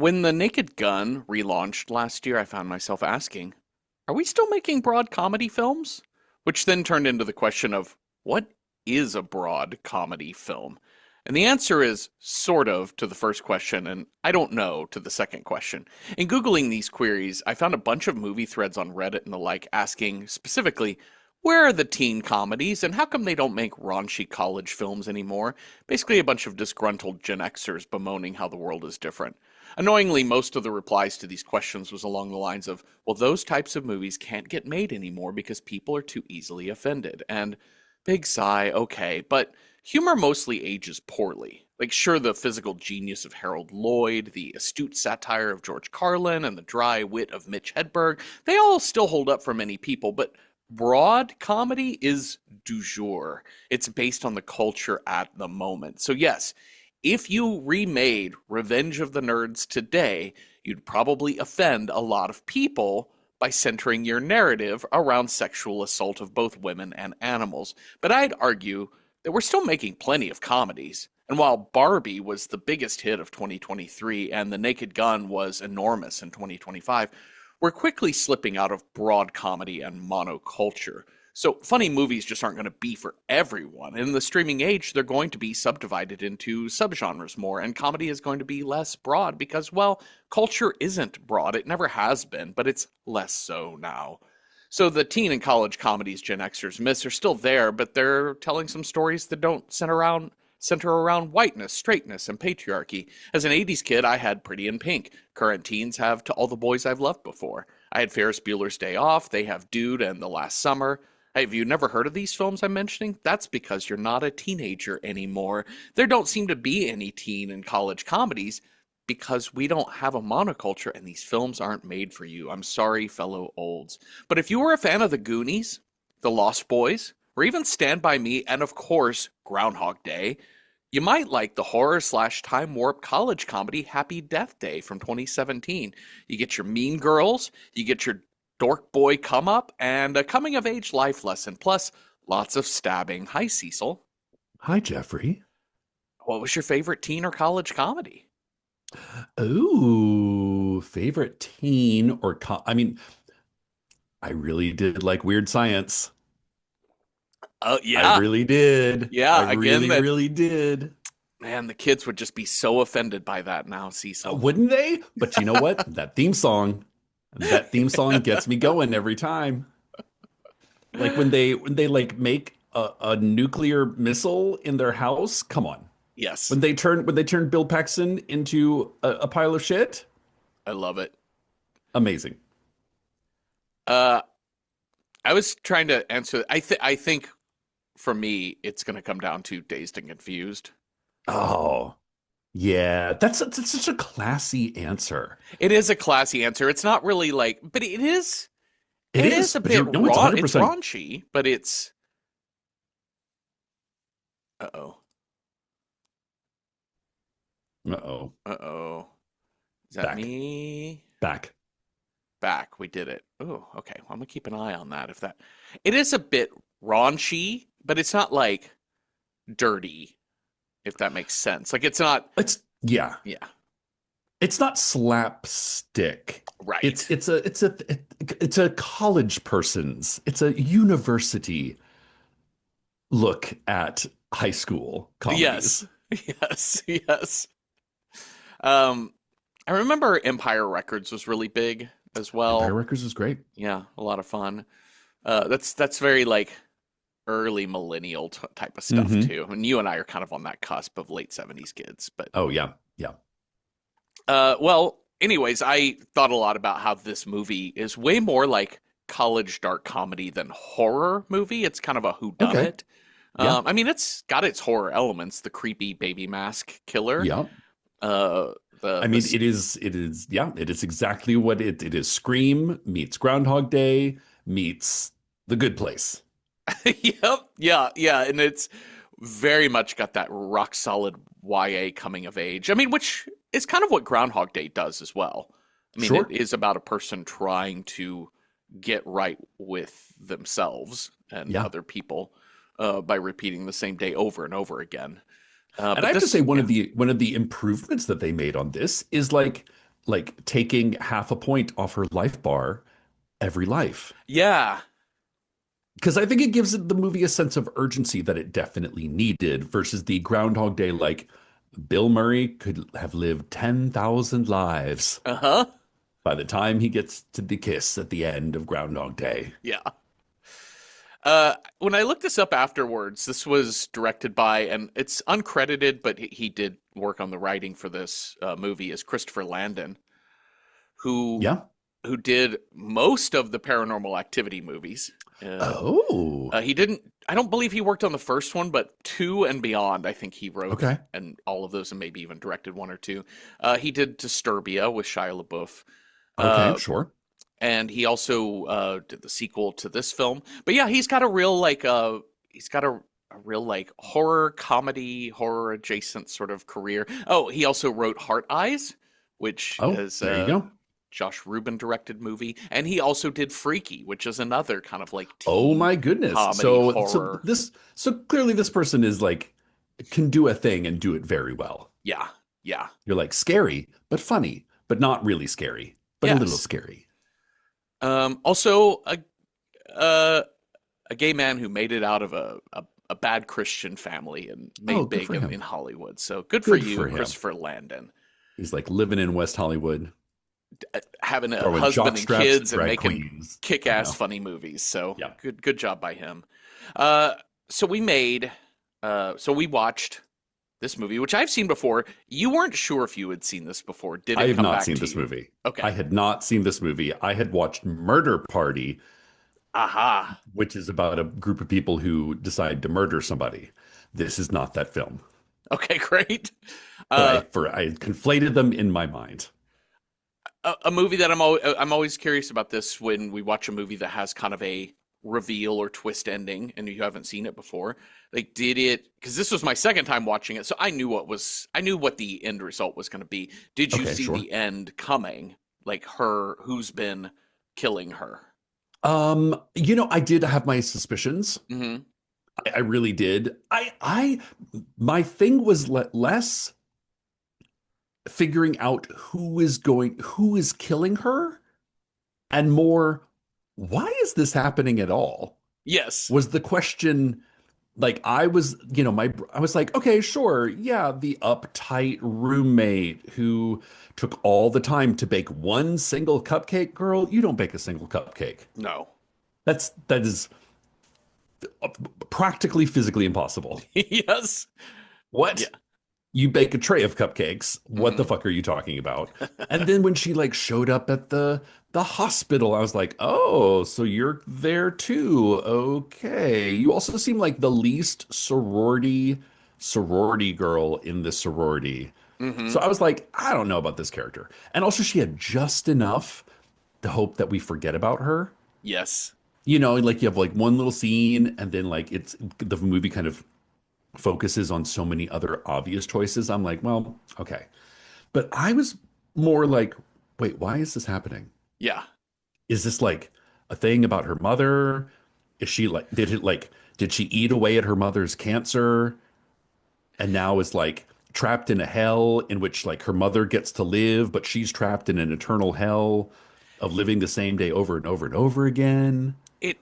When The Naked Gun relaunched last year, I found myself asking, are we still making broad comedy films? Which then turned into the question of what is a broad comedy film? And the answer is sort of to the first question, and I don't know to the second question. In Googling these queries, I found a bunch of movie threads on Reddit and the like asking specifically, where are the teen comedies and how come they don't make raunchy college films anymore? Basically, a bunch of disgruntled Gen Xers bemoaning how the world is different. Annoyingly, most of the replies to these questions was along the lines of, well, those types of movies can't get made anymore because people are too easily offended. And big sigh, okay, but humor mostly ages poorly. Like, sure, the physical genius of Harold Lloyd, the astute satire of George Carlin, and the dry wit of Mitch Hedberg, they all still hold up for many people, but broad comedy is du jour. It's based on the culture at the moment. So, yes, if you remade Revenge of the Nerds today, you'd probably offend a lot of people by centering your narrative around sexual assault of both women and animals. But I'd argue that we're still making plenty of comedies. And while Barbie was the biggest hit of 2023 and The Naked Gun was enormous in 2025, we're quickly slipping out of broad comedy and monoculture. So funny movies just aren't going to be for everyone. In the streaming age, they're going to be subdivided into subgenres more, and comedy is going to be less broad because, well, culture isn't broad. It never has been, but it's less so now. So the teen and college comedies Gen Xers miss are still there, but they're telling some stories that don't center around whiteness, straightness, and patriarchy. As an 80s kid, I had Pretty in Pink. Current teens have To All the Boys I've Loved Before. I had Ferris Bueller's Day Off. They have Dude and The Last Summer. Hey, have you never heard of these films I'm mentioning? That's because you're not a teenager anymore. There don't seem to be any teen and college comedies because we don't have a monoculture and these films aren't made for you. I'm sorry, fellow olds. But if you were a fan of The Goonies, The Lost Boys, or even Stand By Me, and of course, Groundhog Day, you might like the horror slash time warp college comedy Happy Death Day from 2017. You get your Mean Girls, you get your dork boy come up, and a coming of age life lesson, plus lots of stabbing. Hi, Cecil. Hi, Jeffrey. What was your favorite teen or college comedy? Oh, favorite teen or I mean, I really did like Weird Science. Oh, I yeah. really did. I Yeah, again, really, that, really did. man, the kids would just be so offended by that now, Cecil. Wouldn't they? But you know what? That theme song gets me going every time. Like when they like make a nuclear missile in their house. Come on. Yes, When they turn Bill Paxton into a pile of shit. I love it. Amazing. Uh, I was trying to answer. I think for me, it's going to come down to Dazed and Confused. Oh, yeah. That's such a classy answer. It is a classy answer. It's not really like, but it is. It It is is, a but bit you're no, it's raw. It's 100%. raunchy, but it's. Uh oh. Uh-oh. Uh oh. Is that Back. me? Back. Back. We did it. Oh, okay. Well, I'm gonna keep an eye on that. If that, it is a bit raunchy, but it's not like dirty. If that makes sense. Like it's not. It's yeah. Yeah. It's not slapstick. It's Right. it's a it's a it's a college person's. It's a university look at high school Yes. comedies. Yes. Yes. Um, I remember Empire Records was really big as Empire well. Records is great. Yeah, a lot of fun. That's very like early millennial type of stuff Hmm. too. And you and I are kind of on that cusp of late 70s kids. But Oh yeah. Yeah. well, anyways, I thought a lot about how this movie is way more like college dark comedy than horror movie. It's kind of a Okay. whodunit. Yeah. I mean, it's got its horror elements, the creepy baby mask killer, Yeah. uh, I the mean, it is, yeah, it is exactly what it is. Scream meets Groundhog Day meets The Good Place. Yep. Yeah. Yeah. And it's very much got that rock solid YA coming of age. I mean, which is kind of what Groundhog Day does as well. I mean, it Sure. is about a person trying to get right with themselves and Yeah. other people by repeating the same day over and over again. And I But have to say this, one yeah, of the improvements that they made on this is like like taking half a point off her life bar every life. Yeah. Because I think it gives the movie a sense of urgency that it definitely needed versus the Groundhog Day, like Bill Murray could have lived 10,000 lives Uh-huh. by the time he gets to the kiss at the end of Groundhog Day. Yeah. When I looked this up afterwards, this was directed by, and it's uncredited, but he did work on the writing for this movie, is Christopher Landon, who Yeah. who did most of the Paranormal Activity movies. Oh, He didn't. I don't believe he worked on the first one, but two and beyond, I think he wrote, okay. and all of those, and maybe even directed one or two. He did Disturbia with Shia LaBeouf. Okay, Uh, sure. and he also did the sequel to this film. But yeah, he's got a real like horror comedy, horror adjacent sort of career. Oh, he also wrote Heart Eyes, which Oh, is there you go. Josh Rubin directed movie, and he also did Freaky, which is another kind of like Oh teen my goodness. comedy So horror. so clearly this person is like can do a thing and do it very well. Yeah, yeah, You're like scary, but funny, but not really scary, but a little yes. scary. Also uh, a gay man who made it out of a bad Christian family and Oh, made good big for in him. Hollywood. So good for Good you, for him. Christopher Landon, He's like living in West Hollywood, having a throwing husband jock and straps at kids and drag making queens. I kick-ass know. funny movies. So Yeah. good job by him. Uh, so we made so we watched this movie, which I've seen before. You weren't sure if you had seen this before. Did I it have come not back seen to this you? movie. I Okay. had not seen this movie. I had watched Murder Party, Aha. which is about a group of people who decide to murder somebody. This is not that film, Okay, great. but Uh, I conflated them in my mind. a movie that I'm always curious about this when we watch a movie that has kind of a reveal or twist ending and you haven't seen it before. Like, did it? Because this was my second time watching it, so I knew what the end result was going to be. Did you Okay, see sure. the end coming? Like her, who's been killing her? I did have my suspicions. Hmm. I really did. My thing was less figuring out who is killing her, and more, why is this happening at all? Yes. Was the question. Like I was like, okay, sure, yeah, the uptight roommate who took all the time to bake one single cupcake. Girl, you don't bake a single cupcake. No. That is practically physically impossible. Yes. Yeah. What? You bake a tray of cupcakes. What the Hmm. fuck are you talking about? And then when she like showed up at the hospital, I was like, "Oh, so you're there too. Okay." You also seem like the least sorority girl in the sorority. Hmm. So I was like, I don't know about this character. And also she had just enough to hope that we forget about her. Yes. Like you have like one little scene and then like it's the movie kind of focuses on so many other obvious choices. I'm like, well, okay. But I was more like, wait, why is this happening? Yeah. Is this like a thing about her mother? Is she like, did she eat away at her mother's cancer and now is like trapped in a hell in which like her mother gets to live, but she's trapped in an eternal hell of living the same day over and over and over again? It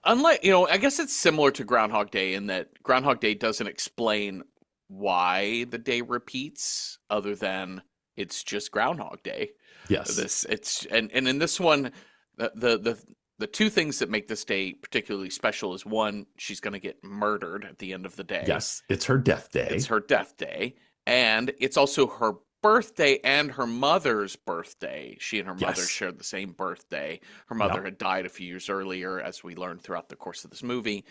unlike I guess it's similar to Groundhog Day in that Groundhog Day doesn't explain why the day repeats other than it's just Groundhog Day. Yes. This it's and in this one the two things that make this day particularly special is one, she's going to get murdered at the end of the day. Yes. It's her death It's day. her death day, and it's also her birthday and her mother's birthday. She and her mother Yes. shared the same birthday. Her mother Yeah. had died a few years earlier, as we learned throughout the course of this movie,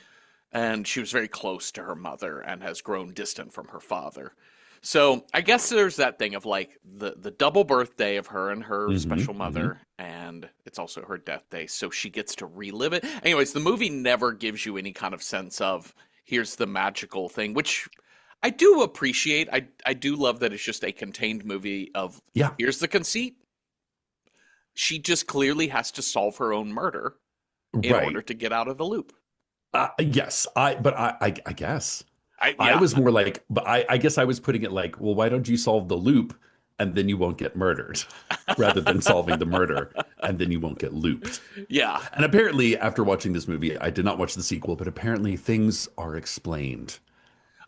and she was very close to her mother and has grown distant from her father. So I guess there's that thing of like the double birthday of her and her special Hmm. mother, and it's also her death day, so she gets to relive it. Anyways, the movie never gives you any kind of sense of here's the magical thing, which I do appreciate. I do love that it's just a contained movie of Yeah. here's the conceit. She just clearly has to solve her own murder in Right. order to get out of the loop. Yes, I guess I Yeah. was more like, but I guess I was putting it like, well, why don't you solve the loop and then you won't get murdered, rather than solving the murder and then you won't get looped. Yeah. And apparently, after watching this movie, I did not watch the sequel, but apparently things are explained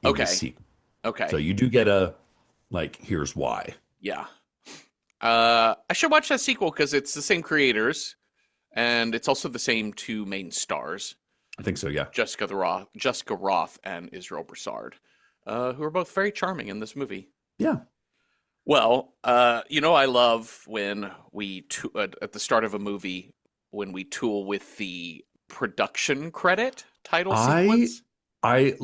in the Okay. sequel. So Okay. you do get a, like, here's why. Yeah. I should watch that sequel because it's the same creators and it's also the same two main stars, I think so, yeah. Jessica Roth and Israel Broussard, who are both very charming in this movie. Yeah. Well, I love when at the start of a movie when we tool with the production credit title I sequence. I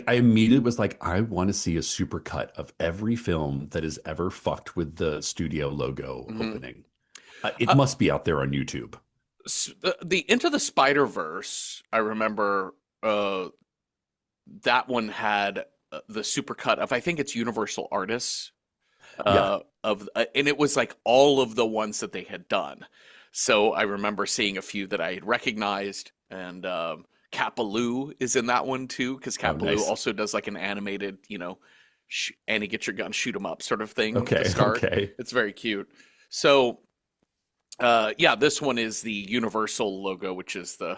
immediately was like, I want to see a supercut of every film that has ever fucked with the studio logo Hmm. opening. It Uh, must be out there on YouTube. the Into the Spider-Verse, I remember that one had the supercut of I think it's Universal Artists Yeah. and it was like all of the ones that they had done. So I remember seeing a few that I had recognized, and Kapaloo is in that one too, because Oh, Kapaloo nice. also does like an animated, Annie get your gun, shoot 'em up sort of thing to Okay. start. Okay. It's very cute. So yeah, this one is the Universal logo, which is the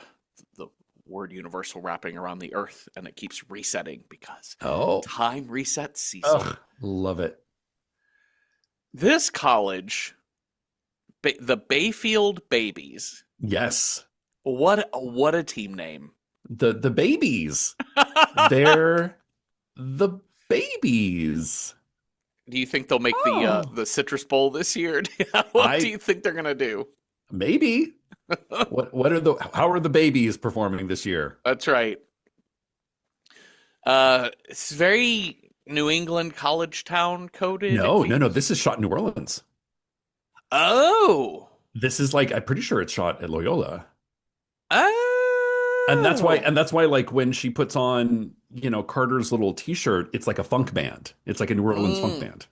word Universal wrapping around the Earth, and it keeps resetting because Oh, time resets, Cecil. ugh, love it. This college, the Bayfield Babies. Yes. What a team name. The babies. They're the babies. Do you think they'll make Oh, the Citrus Bowl this year? What do I you think they're gonna do? maybe. How are the babies performing this year? That's right. It's very New England college town coded. It No, no, no. feels. This is shot in New Orleans. Oh, This is like, I'm pretty sure it's shot at Loyola. oh. And that's why like when she puts on, Carter's little t-shirt, it's like a funk band. It's like a New Orleans funk Mm. band.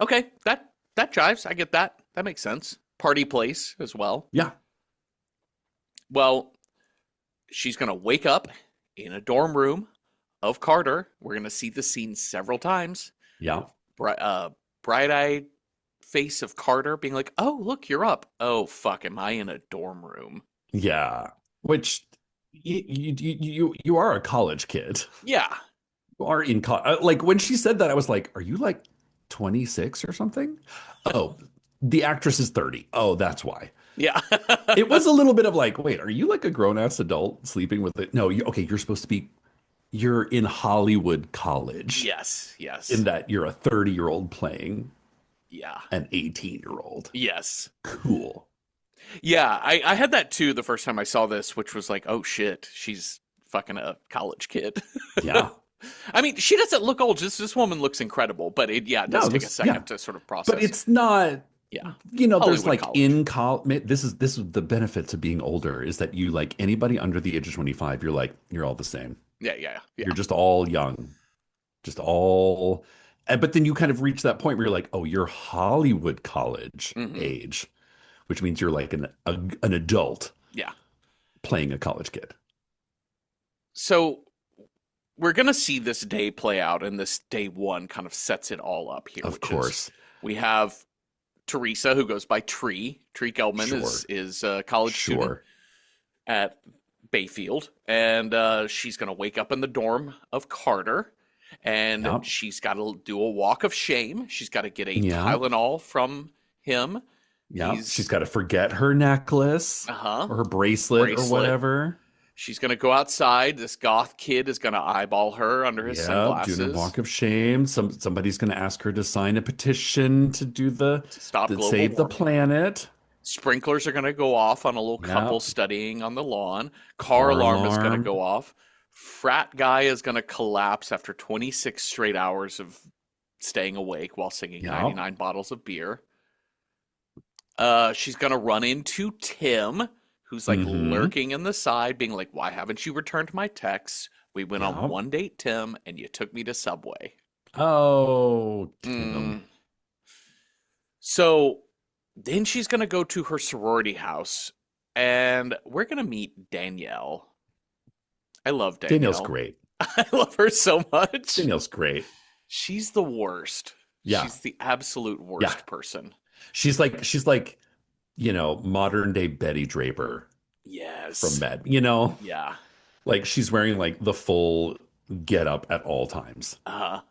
Okay, that jives. I get that. That makes sense. Party place as well. Yeah. Well, she's gonna wake up in a dorm room of Carter. We're gonna see the scene several times. Yeah. Bright-eyed face of Carter being like, "Oh, look, you're up. Oh, fuck, am I in a dorm room?" Yeah. Which you are a college kid. Yeah, You are in college. Like when she said that, I was like, are you like 26 or something? Oh, the actress is 30. Oh, that's why. yeah, It was a little bit of like, wait, are you like a grown-ass adult sleeping with it? No, okay, you're supposed to be, you're in Hollywood college yes, in yes, that you're a 30-year-old playing yeah, an 18-year-old. yes, Cool. yeah. I had that too the first time I saw this, which was like, "Oh shit, she's fucking a college kid." Yeah. I mean, she doesn't look old. Just this woman looks incredible, but it does No, take a yeah. second to sort of But process. it's not, Yeah, there's Hollywood like college. in college, this is the benefits of being older is that you like anybody under the age of 25, you're like, you're all the same. Yeah, yeah, yeah. You're just all young, just all, but then you kind of reach that point where you're like, oh, you're Hollywood college Hmm. age, which means you're like an adult Yeah. playing a college kid. So we're gonna see this day play out, and this day one kind of sets it all up here, Of which is course. we have Teresa, who goes by Tree. Tree Gelman Sure. is a college student Sure. at Bayfield, and she's gonna wake up in the dorm of Carter, and Yep. she's got to do a walk of shame. She's got to get a Yep. Tylenol from him. Yep. She's He's got to forget her necklace uh-huh or her bracelet or bracelet. whatever. She's gonna go outside. This goth kid is gonna eyeball her under his Yep, doing a sunglasses walk of shame. Somebody's going to ask her to sign a petition to do to stop to global save the warming. planet. Sprinklers are going to go off on a little couple Yep, studying on the lawn. Car car alarm is going to go alarm. off. Frat guy is going to collapse after 26 straight hours of staying awake while singing Yep. 99 bottles of beer. She's going to run into Tim, who's like Mm-hmm. lurking in the side, being like, "Why haven't you returned my texts? We went on Yep. one date, Tim, and you took me to Subway." Oh, Mm. Tim. So then she's going to go to her sorority house, and we're going to meet Danielle. I love Danielle's Danielle. great. I love her so much. Danielle's great. She's the worst. Yeah. She's the absolute Yeah. worst person. She's like, modern day Betty Draper from Yes. Med, Yeah. like she's wearing like the full get up at all times. Uh,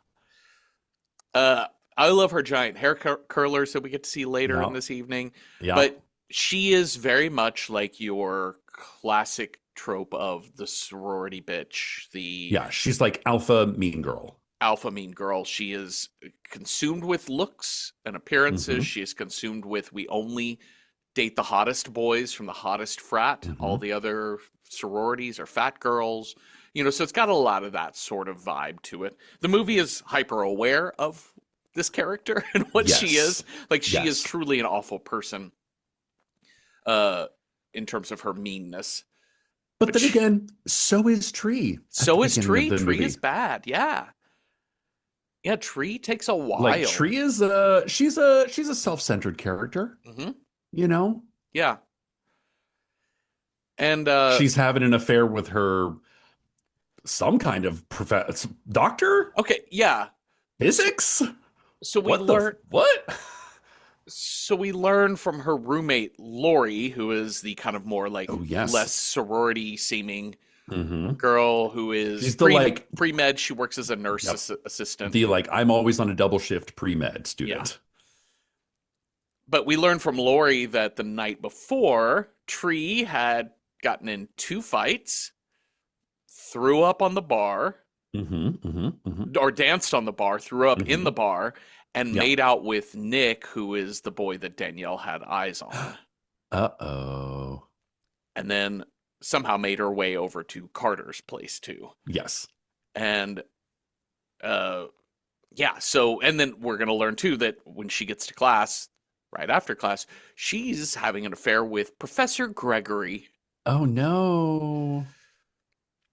uh, I love her giant hair curlers that we get to see later in Yeah. this evening, Yeah. but she is very much like your classic trope of the sorority bitch, the Yeah. She's like alpha mean girl. alpha mean girl. She is consumed with looks and appearances. Hmm. She is consumed with we only date the hottest boys from the hottest frat. Hmm. All the other sororities are fat girls. So it's got a lot of that sort of vibe to it. The movie is hyper aware of this character and what she Yes. is. Like she is Yes. truly an awful person uh in terms of her meanness. But But then again, so is Tree at the so is beginning of Tree. the Tree is movie. bad. Yeah. Yeah, Tree takes a Like while. Tree is she's a self-centered character, Hmm. you know? Yeah. And She's having an affair with her some kind of doctor? okay, yeah. So Physics? so we What the learn what? so we learn from her roommate Lori, who is the kind of more like Oh less yes. sorority seeming Hmm. girl who is She's the like pre med. She works as a nurse yep. assistant. The like I'm always on a double shift pre-med Yeah. student. But we learn from Lori that the night before, Tree had gotten in two fights, threw up on the bar, Hmm. Hmm. Hmm. or danced on the bar, threw up in the Hmm. bar, and Yeah. made out with Nick, who is the boy that Danielle had eyes on. Uh-oh. And then somehow made her way over to Carter's place too. Yes. And uh yeah, so and then we're going to learn too that when she gets to class, right after class, she's having an affair with Professor Gregory. Oh no.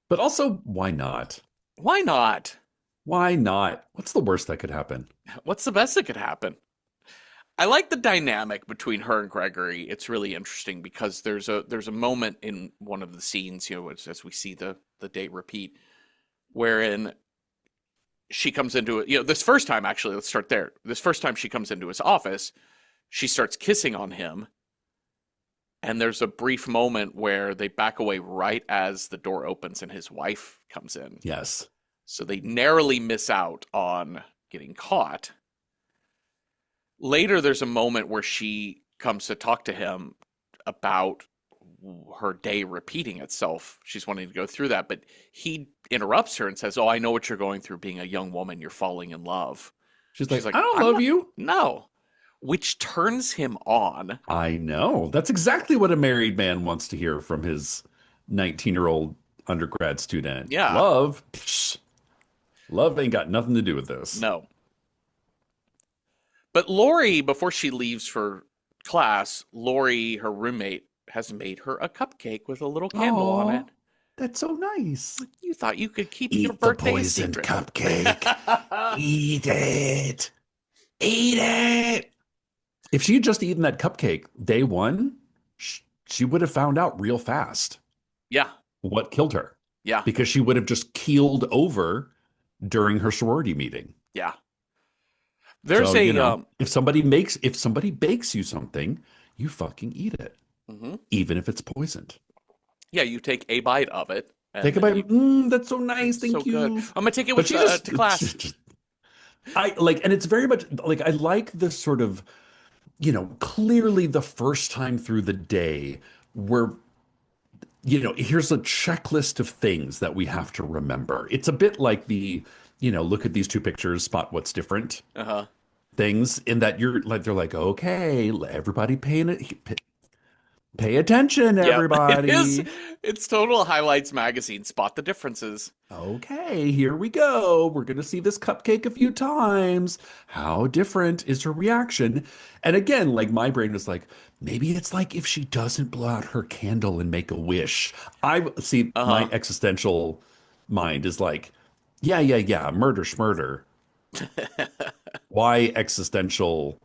But also, why not? Why not? Why not? What's the worst that could happen? What's the best that could happen? I like the dynamic between her and Gregory. It's really interesting because there's a moment in one of the scenes, as we see the date repeat, wherein she comes into it. This first time, actually, let's start there. This first time she comes into his office, she starts kissing on him, and there's a brief moment where they back away right as the door opens and his wife comes in. Yes. So they narrowly miss out on getting caught. Later, there's a moment where she comes to talk to him about her day repeating itself. She's wanting to go through that, but he interrupts her and says, "Oh, I know what you're going through being a young woman. You're falling in love." She's She's like, like, I don't "I'm love not, you. no," which turns him on. I know. That's exactly what a married man wants to hear from his 19-year-old undergrad student. Yeah, Love? Psh, love ain't got nothing to do with this. no. But Lori, before she leaves for class, Lori, her roommate, has made her a cupcake with a little candle on it. Oh, that's so nice. You thought you could keep your Eat the birthday a poisoned secret. cupcake. Eat it. Eat it. If she had just eaten that cupcake day one, she would have found out real fast Yeah, what killed her yeah, because she would have just keeled over during her sorority meeting. yeah. There's So, a if somebody bakes you something, you fucking eat it, mhm. even if it's poisoned. Yeah, you take a bite of it, Take and a then bite. you. That's so nice. It's so Thank good. you. I'm gonna take it But with she just, to class. I like, and it's very much like I like this sort of, clearly the first time through the day where, here's a checklist of things that we have to remember. It's a bit like look at these two pictures, spot what's different Uh huh. things in that you're like, they're like, okay, everybody pay attention, Yep. It is. everybody. It's total highlights magazine. Spot the differences. Okay, here we go. We're going to see this cupcake a few times. How different is her reaction? And again, like my brain was like, maybe it's like if she doesn't blow out her candle and make a wish. I see Uh my huh. existential mind is like, yeah, yeah, yeah, murder, schmurder. Why existential?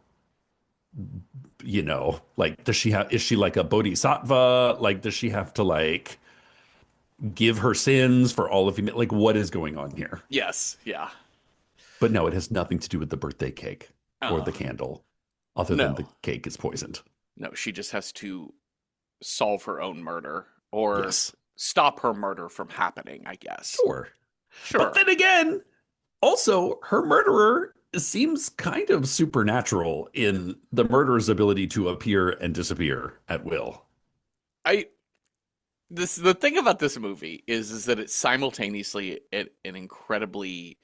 Like, is she like a bodhisattva? Like, does she have to like give her sins for all of you? Like, what is going on here? Yes. Yeah. But no, it has nothing to do with the birthday cake or the Uh, candle, other than the no, cake is poisoned. no, she just has to solve her own murder or Yes, stop her murder from happening, I guess. sure. But Sure. then again, also, her murderer seems kind of supernatural in the murderer's ability to appear and disappear at will. I the thing about this movie is that it's simultaneously an incredibly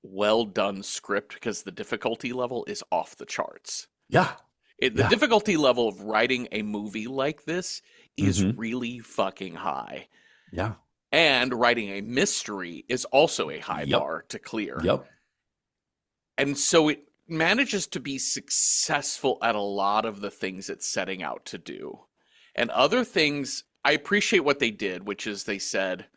well done script because the difficulty level is off the charts. Yeah, The yeah. difficulty level of writing a movie like this is Hmm. really fucking high. Yeah. And writing a mystery is also a high Yep. bar to clear. Yep. And so it manages to be successful at a lot of the things it's setting out to do. And other things, I appreciate what they did, which is they said,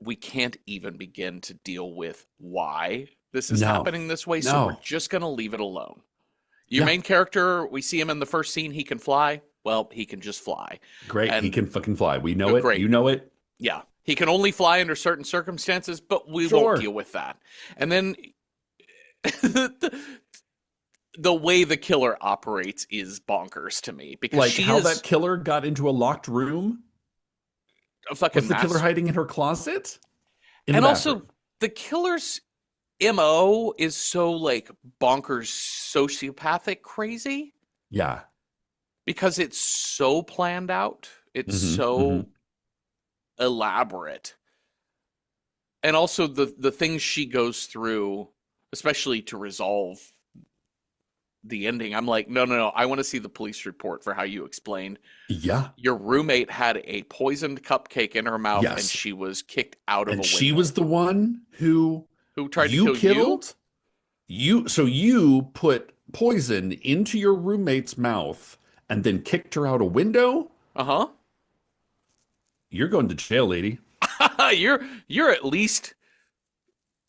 we can't even begin to deal with why this is No. happening this way, so we're No. just going to leave it alone. Your Yeah. main character, we see him in the first scene, he can fly. Well, he can just fly. Great. He And can fucking fly. We know it. great. You know it. Yeah. He can only fly under certain circumstances, but we won't Sure. deal with that. And then the way the killer operates is bonkers to me because Like she how is that killer got into a locked room. a fucking Was the killer master. hiding in her closet? In the And also, bathroom. the killer's MO is so like bonkers sociopathic crazy Yeah. because it's so planned out. It's Hmm. Hmm. so elaborate. And also the things she goes through, especially to resolve the ending. I'm like, no, no, no. I want to see the police report for how you explained Yeah. your roommate had a poisoned cupcake in her mouth and Yes. she was kicked out of a And she window. was the one who Who tried to you kill you? killed? So you put poison into your roommate's mouth and then kicked her out a window? Uh You're going to jail, lady. huh. You're at least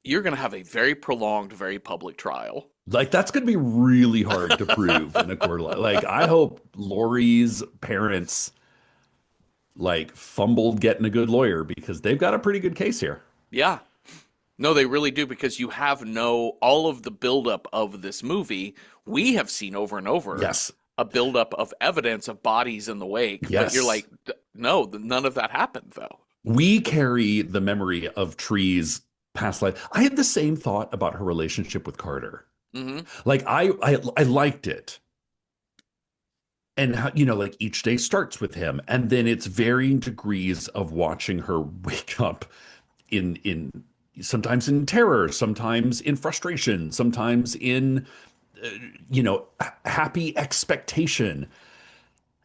you're gonna have a very prolonged, very public trial. Like that's going to be really hard to prove in a court. Like I hope Lori's parents like fumbled getting a good lawyer because they've got a pretty good case here. Yeah. No, they really do because you have all of the buildup of this movie. We have seen over and over Yes. a buildup of evidence of bodies in the wake, but you're Yes. like, no, none of that happened though. We carry the memory of Tree's past life. I had the same thought about her relationship with Carter. Hmm. Like I liked it. And how, you know, like each day starts with him, and then it's varying degrees of watching her wake up in sometimes in terror, sometimes in frustration, sometimes in uh, happy expectation.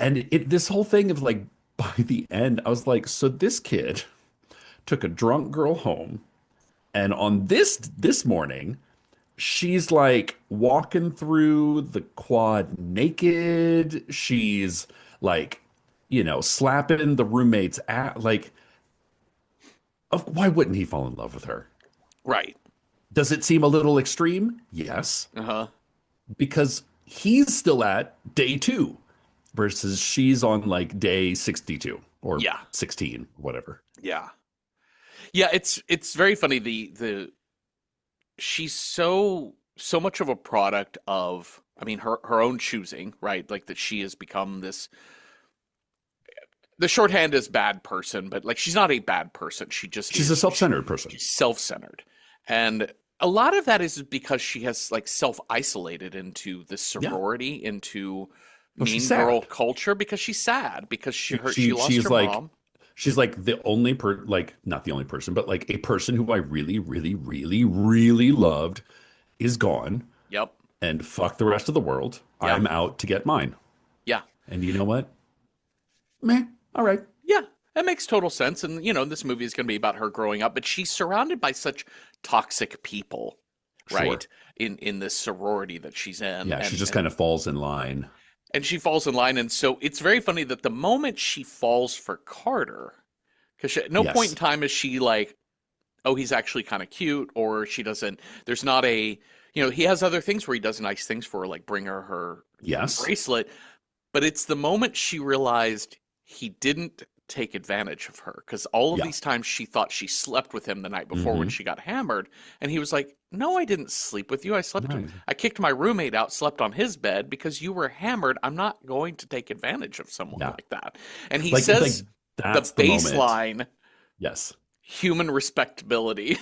And this whole thing of like by the end, I was like, so this kid took a drunk girl home, and on this morning, she's like walking through the quad naked. She's like, slapping the roommate's at like, why wouldn't he fall in love with her? Right. Does it seem a little extreme? Yes, Uh-huh. because he's still at day two versus she's on like day 62 or Yeah. 16, whatever. Yeah. Yeah, it's very funny the she's so much of a product of I mean her own choosing, right? Like that she has become this the shorthand is bad person, but like she's not a bad person. She just She's a self-centered person. she's self-centered. And a lot of that is because she has like self-isolated into this Yeah. sorority, into Well, she's mean girl sad. culture because she's sad because she She lost she's her like mom. she's like the only like not the only person, but like a person who I really, really, really, really loved is gone, Yep. and fuck the rest of the world. Yeah. I'm out to get mine. Yeah. And you know what? Meh. All right. Yeah, that makes total sense. And, this movie is going to be about her growing up, but she's surrounded by such toxic people, Sure. right? In this sorority that she's in. Yeah, she just kind of falls in line. And she falls in line. And so it's very funny that the moment she falls for Carter, because at no point in Yes. time is she like, oh, he's actually kind of cute, or she doesn't, there's not he has other things where he does nice things for her, like bring her Yes. bracelet. But it's the moment she realized he didn't take advantage of her, because all of Yeah. these times she thought she slept with him the night before when Mm-hmm. she got hammered, and he was like, "No, I didn't sleep with you. Right. I kicked my roommate out, slept on his bed because you were hammered. I'm not going to take advantage of someone Yeah. like that." And he Like says the that's the moment. baseline Yes. human respectability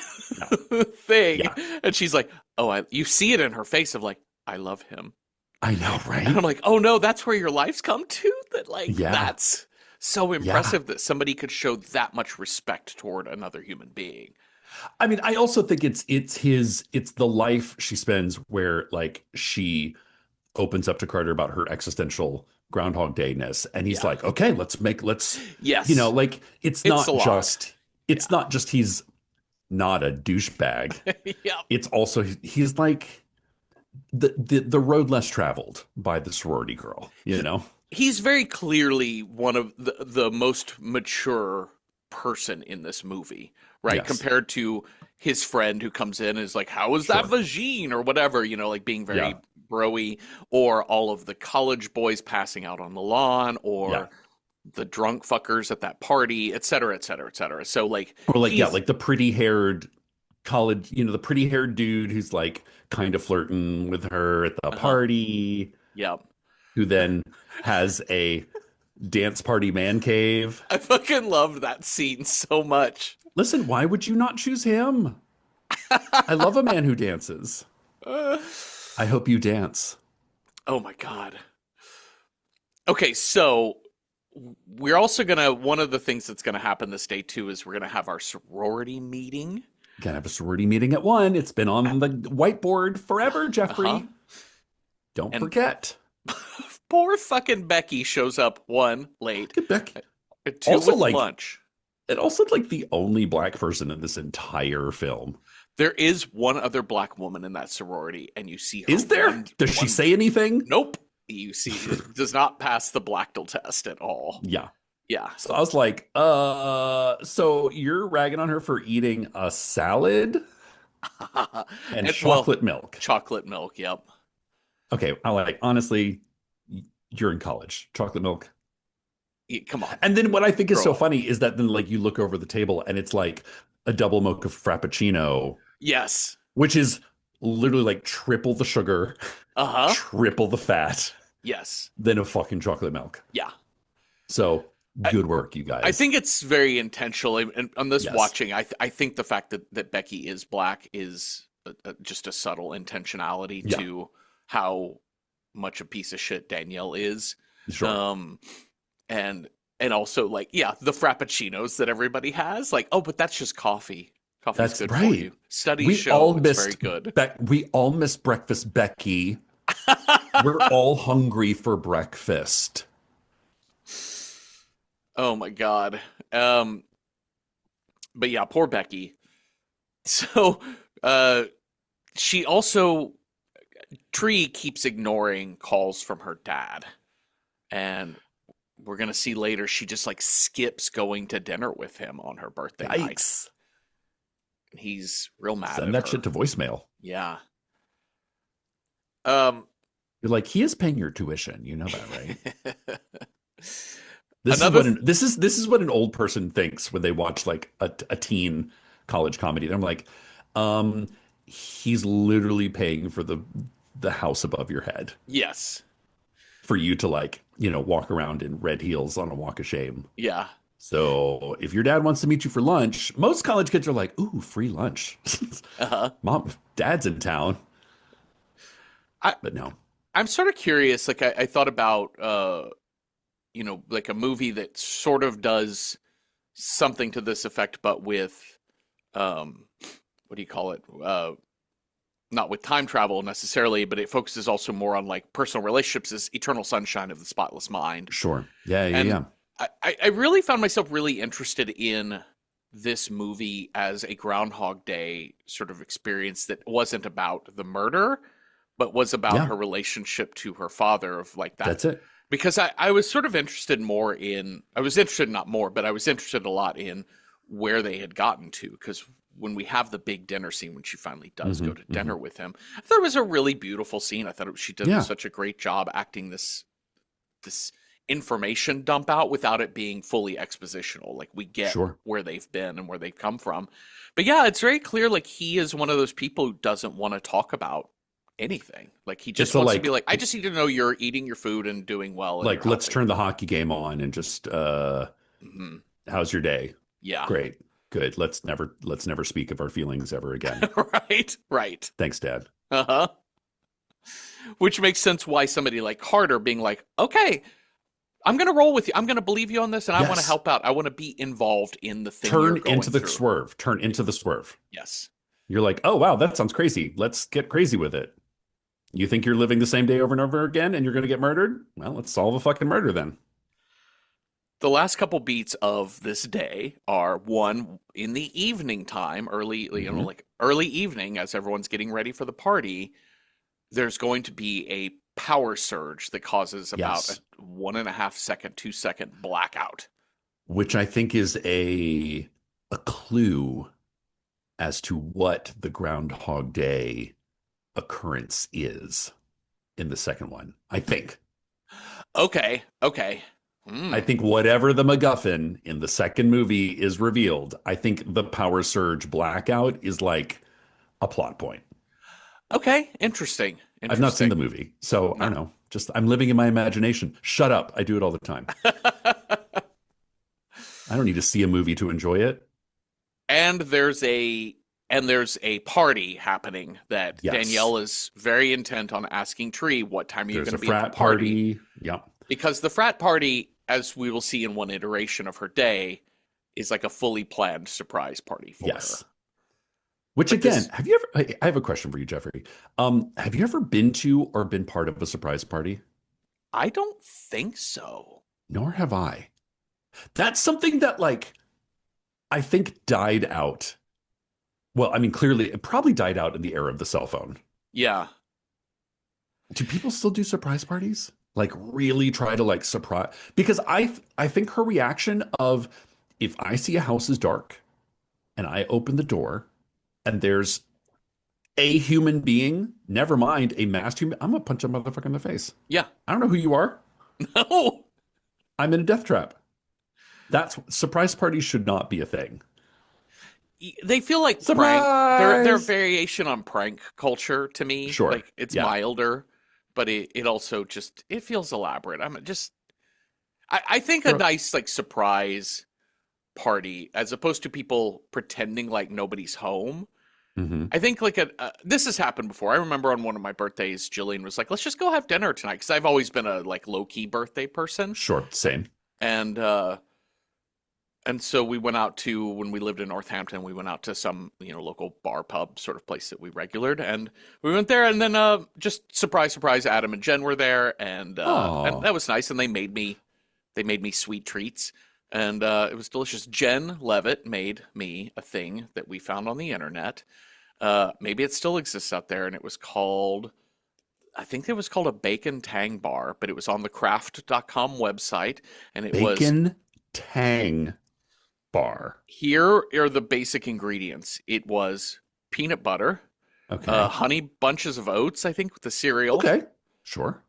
Yeah. thing, Yeah. and she's like, "Oh, you see it in her face of like, I love him." I know, And I'm right? like, oh no, that's where your life's come to? That like Yeah. that's so Yeah. impressive that somebody could show that much respect toward another human being. I mean, I also think it's the life she spends where like she opens up to Carter about her existential Groundhog Day-ness, and he's Yeah. like, okay, let's Yes. like It's a lot. Yeah. it's not just he's not a douchebag. Yeah. It's also he's like the road less traveled by the sorority girl, you know? He's very clearly one of the most mature person in this movie, right? Yes. Compared to his friend who comes in and is like, "How is that Sure. vagine?" or whatever, like being Yeah. very broy, or all of the college boys passing out on the lawn, Yeah. or the drunk fuckers at that party, et cetera, et cetera, et cetera. So like Or like, yeah, he's like the pretty haired college, the pretty haired dude who's like kind of flirting with her at the uh-huh. party, Yeah. who then has a dance party man cave. I fucking loved that scene so much. Listen, why would you not choose him? I love a man who dances. Uh, I hope you dance. oh my god. Okay, so we're also gonna one of the things that's gonna happen this day too is we're gonna have our sorority meeting. Gotta have a sorority meeting at 1. It's been on the whiteboard forever, Uh-huh. Jeffrey. Don't And forget. poor fucking Becky shows up 1 late, Look at Beck. 2 Also, with like, lunch. and also like the only black person in this entire film. There is one other black woman in that sorority, and you see her. Is there? Does she say anything? Nope. You see, it does not pass the Blackdale test at all. Yeah. Yeah. So I was like, so you're ragging on her for eating a salad and chocolate milk. Chocolate milk. Yep. Okay, I like honestly, you're in college. Chocolate milk. Yeah, come on. And then what I think is Grow so up. funny is that then like you look over the table and it's like a double mocha frappuccino, Yes. which is literally like triple the sugar, Uh-huh. triple the fat Yes. than a fucking chocolate milk. Yeah. So I, good work, you guys. I think it's very intentional. And on this Yes. watching, I think the fact that Becky is black is just a subtle intentionality Yeah. to how much a piece of shit Danielle is. Sure. And also like, yeah, the frappuccinos that everybody has, like, oh, but that's just coffee. Coffee's That's good right. for you. Studies We show all it's missed very good. we all missed breakfast, Becky. We're all hungry for breakfast. Oh my god. But yeah, poor Becky. So she also Tree keeps ignoring calls from her dad. And we're gonna see later she just like skips going to dinner with him on her birthday night. Yikes. He's real mad Send at that her. shit to voicemail. Yeah. You're like, he is paying your tuition. You know that, right? Another This is what an old person thinks when they watch like a teen college comedy. They're like, he's literally paying for the house above your head yes. for you to like, walk around in red heels on a walk of shame. Yeah. So if your dad wants to meet you for lunch, most college kids are like, ooh, free lunch. Uh-huh. Mom, dad's in town. But no. I'm sort of curious, like I thought about like a movie that sort of does something to this effect, but with what do you call it? Not with time travel necessarily, but it focuses also more on like personal relationships as Eternal Sunshine of the Spotless Mind. Sure. Yeah. And I really found myself really interested in this movie as a Groundhog Day sort of experience that wasn't about the murder, but was about her relationship to her father of like that. That's it. Because I was sort of interested more in, I was interested not more, but I was interested a lot in where they had gotten to. Because when we have the big dinner scene, when she finally does go to dinner with him, I thought it was a really beautiful scene. I thought she did such a great job acting this information dump out without it being fully expositional. Like we get Sure. where they've been and where they've come from. But yeah, it's very clear like he is one of those people who doesn't want to talk about anything. Like he It's just a wants to be like, I just need to know you're eating your food and doing well and you're let's healthy. turn the hockey game on and just Mhm. how's your day? Yeah. Great. Good. Let's never speak of our feelings ever again. Right. Right. Thanks, Dad. Uh-huh. Which makes sense why somebody like Carter being like, okay, I'm going to roll with you. I'm going to believe you on this and I want to Yes. help out. I want to be involved in the thing you're Turn going into the through. swerve. Turn into the swerve. Yes. You're like, oh wow, that sounds crazy. Let's get crazy with it. You think you're living the same day over and over again and you're going to get murdered? Well, let's solve a fucking murder then. The last couple beats of this day are one in the evening time, early, Mhm. like early evening as everyone's getting ready for the party. There's going to be a power surge that causes about Yes. a 1.5 second, 2 second blackout. Which I think is a clue as to what the Groundhog Day occurrence is in the second one. I think. Okay, okay. I think whatever the MacGuffin in the second movie is revealed, I think the power surge blackout is like a plot point. Okay, interesting. I've not seen Interesting. the movie, so I No. don't know. Just I'm living in my imagination. Shut up. I do it all the time. I don't need to see a movie to enjoy it. and there's a party happening that Yes. Danielle is very intent on asking Tree, what time are you There's going a to be at the frat party? party. Yep. Because the frat party, as we will see in one iteration of her day, is like a fully planned surprise party for her. Yes. Which But again, this, have you ever I have a question for you, Jeffrey. Have you ever been to or been part of a surprise party? I don't think so. Nor have I. That's something that like I think died out. Well, I mean, clearly it probably died out in the era of the cell phone. Yeah. Do people still do surprise parties? Like really try to like surprise because I think her reaction of if I see a house is dark and I open the door and there's a human being, never mind a masked human, I'm gonna punch a motherfucker in the face. Yeah. I don't know who you are. No. I'm in a death trap. That's surprise parties should not be a thing. They feel like prank. They're a Surprise! variation on prank culture to me. Sure. Like it's Yeah. milder, but it also just it feels elaborate. I think a Bro- nice like surprise party as opposed to people pretending like nobody's home. Mhm. I think like this has happened before. I remember on one of my birthdays, Jillian was like, "Let's just go have dinner tonight," because I've always been a like low key birthday person, Sure. Same. and uh, and so we went out to when we lived in Northampton. We went out to some local bar pub sort of place that we regulared, and we went there, and then just surprise, surprise, Adam and Jen were there, and Oh, that was nice, and they made me sweet treats. And it was delicious. Jen Levitt made me a thing that we found on the internet. Maybe it still exists out there, and I think it was called a bacon tang bar, but it was on the craft.com website, and it was bacon tang bar. here are the basic ingredients. It was peanut butter, Okay. honey bunches of oats, I think, with the cereal, Okay. Sure.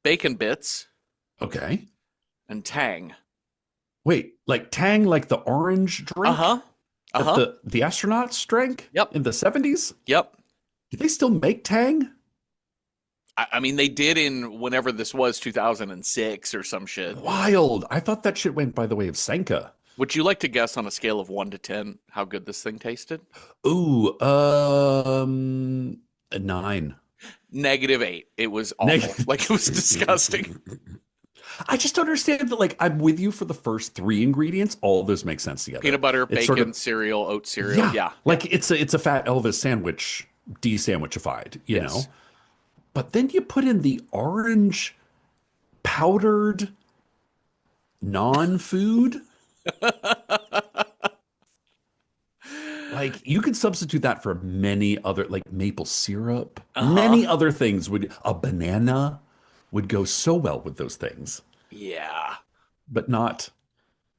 bacon bits, Okay. and tang. Wait, like Tang, like the orange Uh drink huh. Uh that huh. the astronauts drank Yep. in the 70s? Yep. Do they still make Tang? I mean, they did in whenever this was 2006 or some shit. Wild. I thought that shit went by the way of Sanka. Would you like to guess on a scale of 1 to 10 how good this thing tasted? Ooh, a 9. -8. It was awful. Negative. Like it was disgusting. I just don't understand that. Like, I'm with you for the first three ingredients. All of those make sense together. Peanut butter, It's bacon, sort of cereal, oat cereal. yeah, Yeah. like it's a fat Elvis sandwich, de-sandwichified, you know. Yes. But then you put in the orange powdered non-food. Like you could substitute that for many other, like maple syrup. Uh-huh. Many other things would, a banana would go so well with those things, Yeah. but not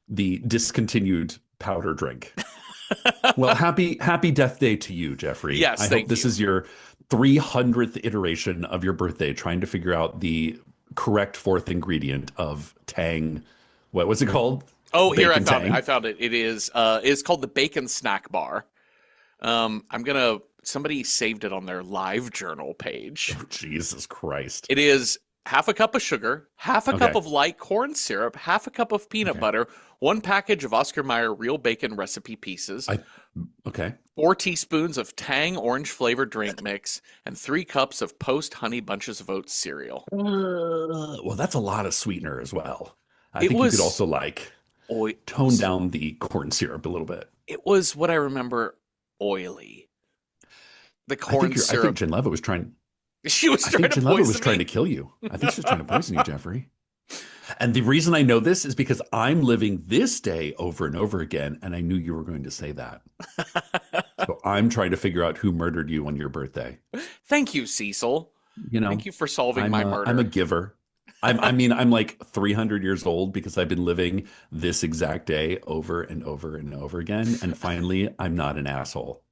the discontinued powder drink. Well, happy death day to you, Jeffrey. Yes, I hope thank this you. is your 300th iteration of your birthday, trying to figure out the correct fourth ingredient of Tang. What was it called? Oh, here I Bacon found it. I Tang. found it. It's called the Bacon Snack Bar. I'm gonna somebody saved it on their live journal page. Oh, Jesus Christ. It is half a cup of sugar, half a cup Okay. of light corn syrup, half a cup of peanut Okay. butter, one package of Oscar Mayer real bacon recipe pieces, I okay. 4 teaspoons of Tang orange flavored drink mix, and 3 cups of Post Honey Bunches of Oats cereal. Well, that's a lot of sweetener as well. I It think you could was also like oil. tone down the corn syrup a little bit. It was what I remember oily. The corn I think syrup. Jen Levitt was trying. She was I trying think to Jen Levitt was poison trying me. to kill you. I think she was trying to poison you, Jeffrey. And the reason I know this is because I'm living this day over and over again, and I knew you were going to say that. So I'm trying to figure out who murdered you on your birthday. Thank you, Cecil. You know, Thank you for solving my I'm a murder. giver. I mean, I'm like 300 years old because I've been living this exact day over and over and over again. And finally, I'm not an asshole.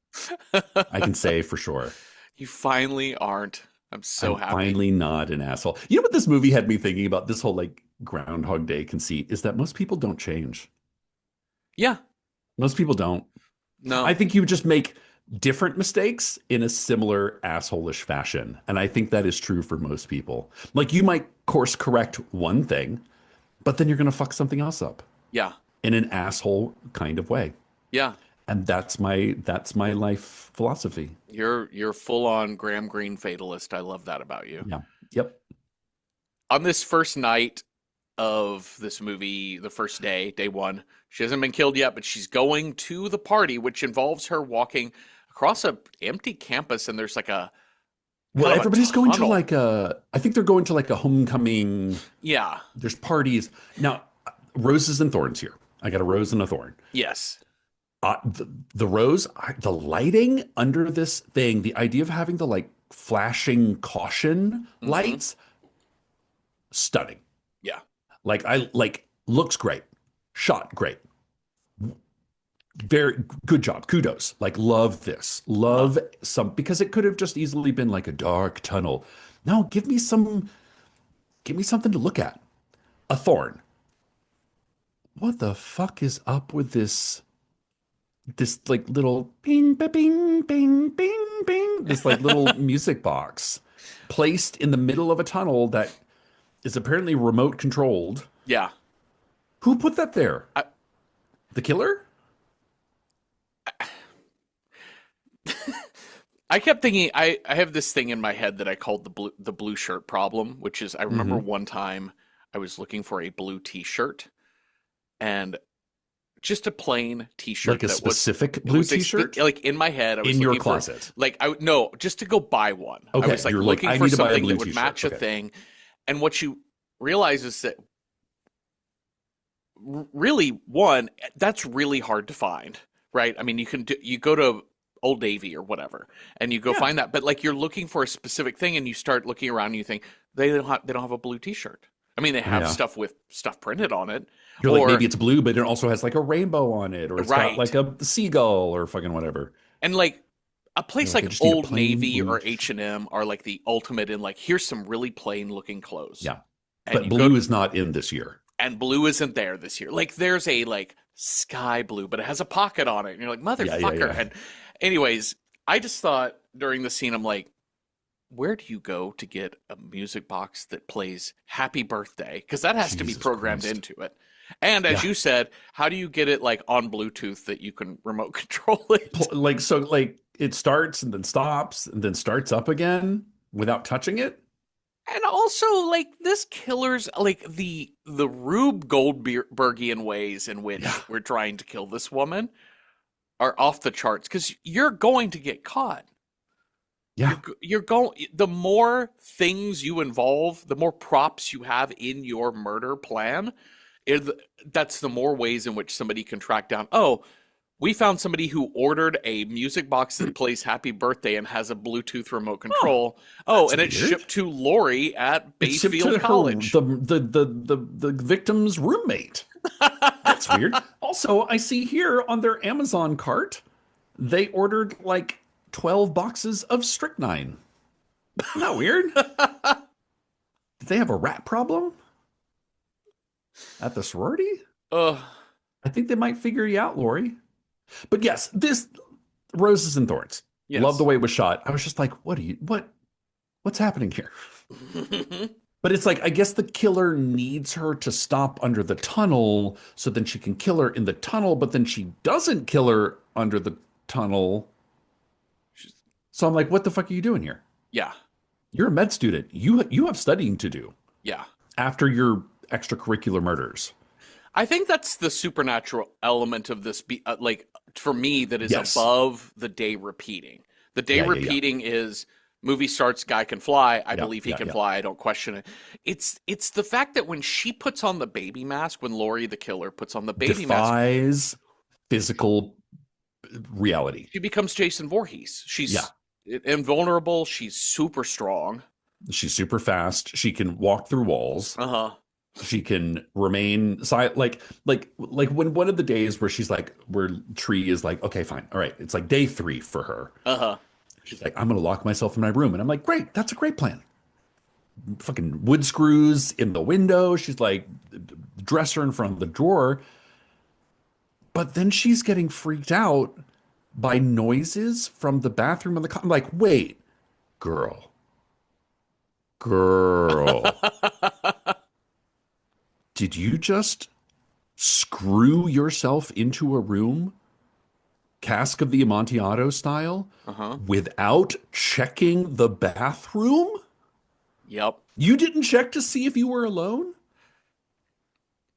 I can say for sure. You finally aren't. I'm so I'm happy. finally not an asshole. You know what this movie had me thinking about? This whole like Groundhog Day conceit is that most people don't change. Yeah. Most people don't. I No. think you just make different mistakes in a similar assholish fashion. And I think that is true for most people. Like you might course correct one thing, but then you're going to fuck something else up Yeah. in an asshole kind of way. Yeah. And that's my life philosophy. You're full on Graham Greene fatalist. I love that about you. Yeah. Yep. On this first night of this movie, the first day, day one, she hasn't been killed yet, but she's going to the party, which involves her walking across a empty campus, and there's like a Well, kind of a everybody's going to tunnel. like I think they're going to like a homecoming. Yeah. There's parties. Now, roses and thorns here. I got a rose and a thorn. Yes. The rose, the lighting under this thing, the idea of having the like flashing caution Mm-hmm. lights, stunning. Yeah. Like I like looks great, shot great, very good job, kudos. Like love this, Uh-huh. love some because it could have just easily been like a dark tunnel. No, give me something to look at. A thorn. What the fuck is up with this like little ping, bing, bing, bing, bing, this like little music box placed in the middle of a tunnel that is apparently remote controlled. Yeah. Who put that there? I, The killer? I kept thinking I have this thing in my head that I called the blue shirt problem, which is I remember Hmm. one time I was looking for a blue t-shirt and just a plain t-shirt Like a that was specific it blue was t-shirt like in my head I was in your looking for closet. like I no, just to go buy one. I Okay, was like you're like, looking I for need to buy a something blue that would t-shirt. match a Okay. thing. And what you realize is that really one that's really hard to find, right? I mean, you go to Old Navy or whatever, and you go Yeah. find that, but like you're looking for a specific thing, and you start looking around, and you think they don't have a blue T-shirt. I mean, they have Yeah. stuff with stuff printed on it, You're like, maybe or it's blue, but it also has like a rainbow on it, or it's got like right, a seagull or fucking whatever. and like a You're place like, I like just need a Old plain Navy blue or t-shirt. H&M are like the ultimate in like here's some really plain looking clothes, Yeah. and But you go blue is not in this year. and blue isn't there this year. Like there's a like sky blue, but it has a pocket on it. And you're like, Yeah, yeah, motherfucker. yeah. And anyways, I just thought during the scene, I'm like, where do you go to get a music box that plays Happy Birthday? Because that has to be Jesus programmed Christ. into it. And as Yeah. you said, how do you get it like on Bluetooth that you can remote control it? Like so like it starts and then stops and then starts up again without touching it. And also, like this killer's like the Rube Goldbergian ways in Yeah. which we're trying to kill this woman are off the charts because you're going to get caught. Yeah. You're going. The more things you involve, the more props you have in your murder plan. Is that's the more ways in which somebody can track down. Oh, we found somebody who ordered a music box that plays Happy Birthday and has a Bluetooth remote Oh, control. Oh, that's and it's weird. shipped to Lori at It's shipped to Bayfield her College. the victim's roommate. That's weird. Also, I see here on their Amazon cart, they ordered like 12 boxes of strychnine. Isn't that weird? Did they have a rat problem at the sorority? Ugh. I think they might figure you out, Lori. But yes, this Roses and Thorns. Love the Yes. way it was shot. I was just like, what's happening here? But it's like, I guess the killer needs her to stop under the tunnel so then she can kill her in the tunnel, but then she doesn't kill her under the tunnel. She's- So I'm like, what the fuck are you doing here? yeah. You're a med student. You have studying to do Yeah. after your extracurricular murders. I think that's the supernatural element of this, like for me, that is Yes. above the day repeating. The day Yeah. repeating is movie starts, guy can fly. I Yeah, believe he yeah, can yeah. fly. I don't question it. It's the fact that when she puts on the baby mask, when Laurie the killer puts on the baby mask, Defies physical reality. she becomes Jason Voorhees. Yeah. She's invulnerable. She's super strong. She's super fast. She can walk through walls. Uh huh. She can remain silent. Like when one of the days where she's like, where Tree is like, okay, fine. All right. It's like day 3 for her. Uh huh. She's like, I'm going to lock myself in my room. And I'm like, great. That's a great plan. Fucking wood screws in the window. She's like, dresser in front of the drawer. But then she's getting freaked out by noises from the bathroom and I'm like, wait, girl, girl, did you just screw yourself into a room, cask of the Amontillado style, Uh huh. without checking the bathroom? Yep. You didn't check to see if you were alone?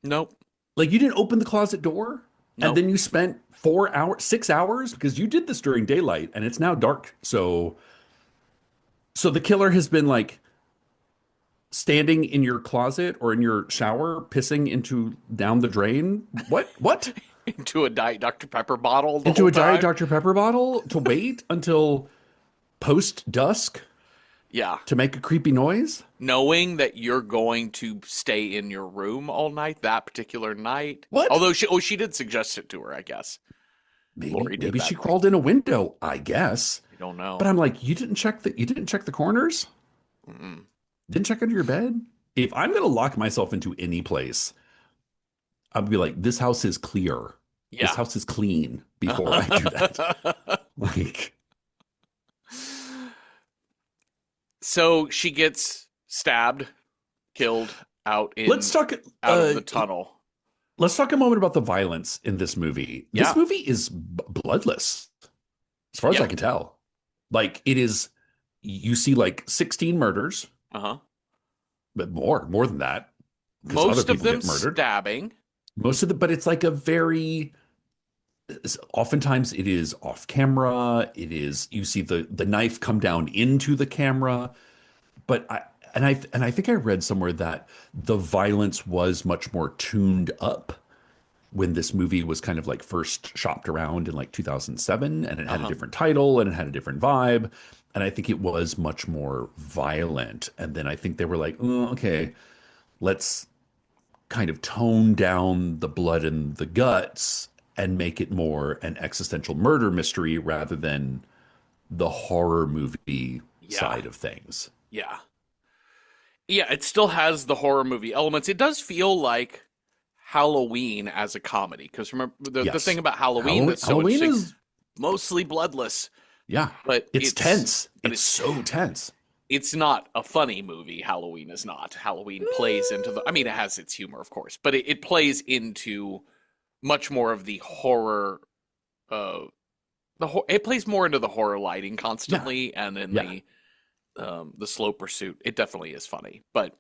Nope. Like you didn't open the closet door? And Nope. then you spent 4 hours, 6 hours, because you did this during daylight and it's now dark. So the killer has been like standing in your closet or in your shower, pissing into down the drain. What? Into a Diet Dr. Pepper bottle the Into whole a Diet time. Dr. Pepper bottle to wait until post dusk Yeah. to make a creepy noise? Knowing that you're going to stay in your room all night that particular night. What? Although she did suggest it to her, I guess. Maybe Lori did maybe that. she crawled in a window, I guess. I don't know. But I'm like, you didn't check the corners? Mm-mm. Didn't check under your bed? If I'm gonna lock myself into any place, I'll be like, this house is clear. This Yeah. house is clean before I do that. Like, So she gets stabbed, killed out let's talk. out of the tunnel. Let's talk a moment about the violence in this movie. Yeah. This movie is bloodless, as far as Yeah. I can tell. Like, it is. You see like 16 murders, Uh-huh. but more than that. 'Cause other Most of people them get murdered. stabbing. Most of the, but it's like a very. Oftentimes it is off camera. It is you see the knife come down into the camera, but I think I read somewhere that the violence was much more tuned up when this movie was kind of like first shopped around in like 2007, and it had a Uh-huh. different title and it had a different vibe, and I think it was much more violent. And then I think they were like, oh, okay, let's kind of tone down the blood and the guts and make it more an existential murder mystery rather than the horror movie Yeah. side of things. Yeah. Yeah, it still has the horror movie elements. It does feel like Halloween as a comedy. Because remember, the Yes. thing about Halloween that's so Halloween interesting, is, mostly bloodless, yeah, but it's tense. but It's so tense. it's not a funny movie. Halloween is not. Halloween plays into the. I mean, it has its humor, of course, but it plays into much more of the horror. It plays more into the horror lighting constantly, and in Yeah. the slow pursuit. It definitely is funny, but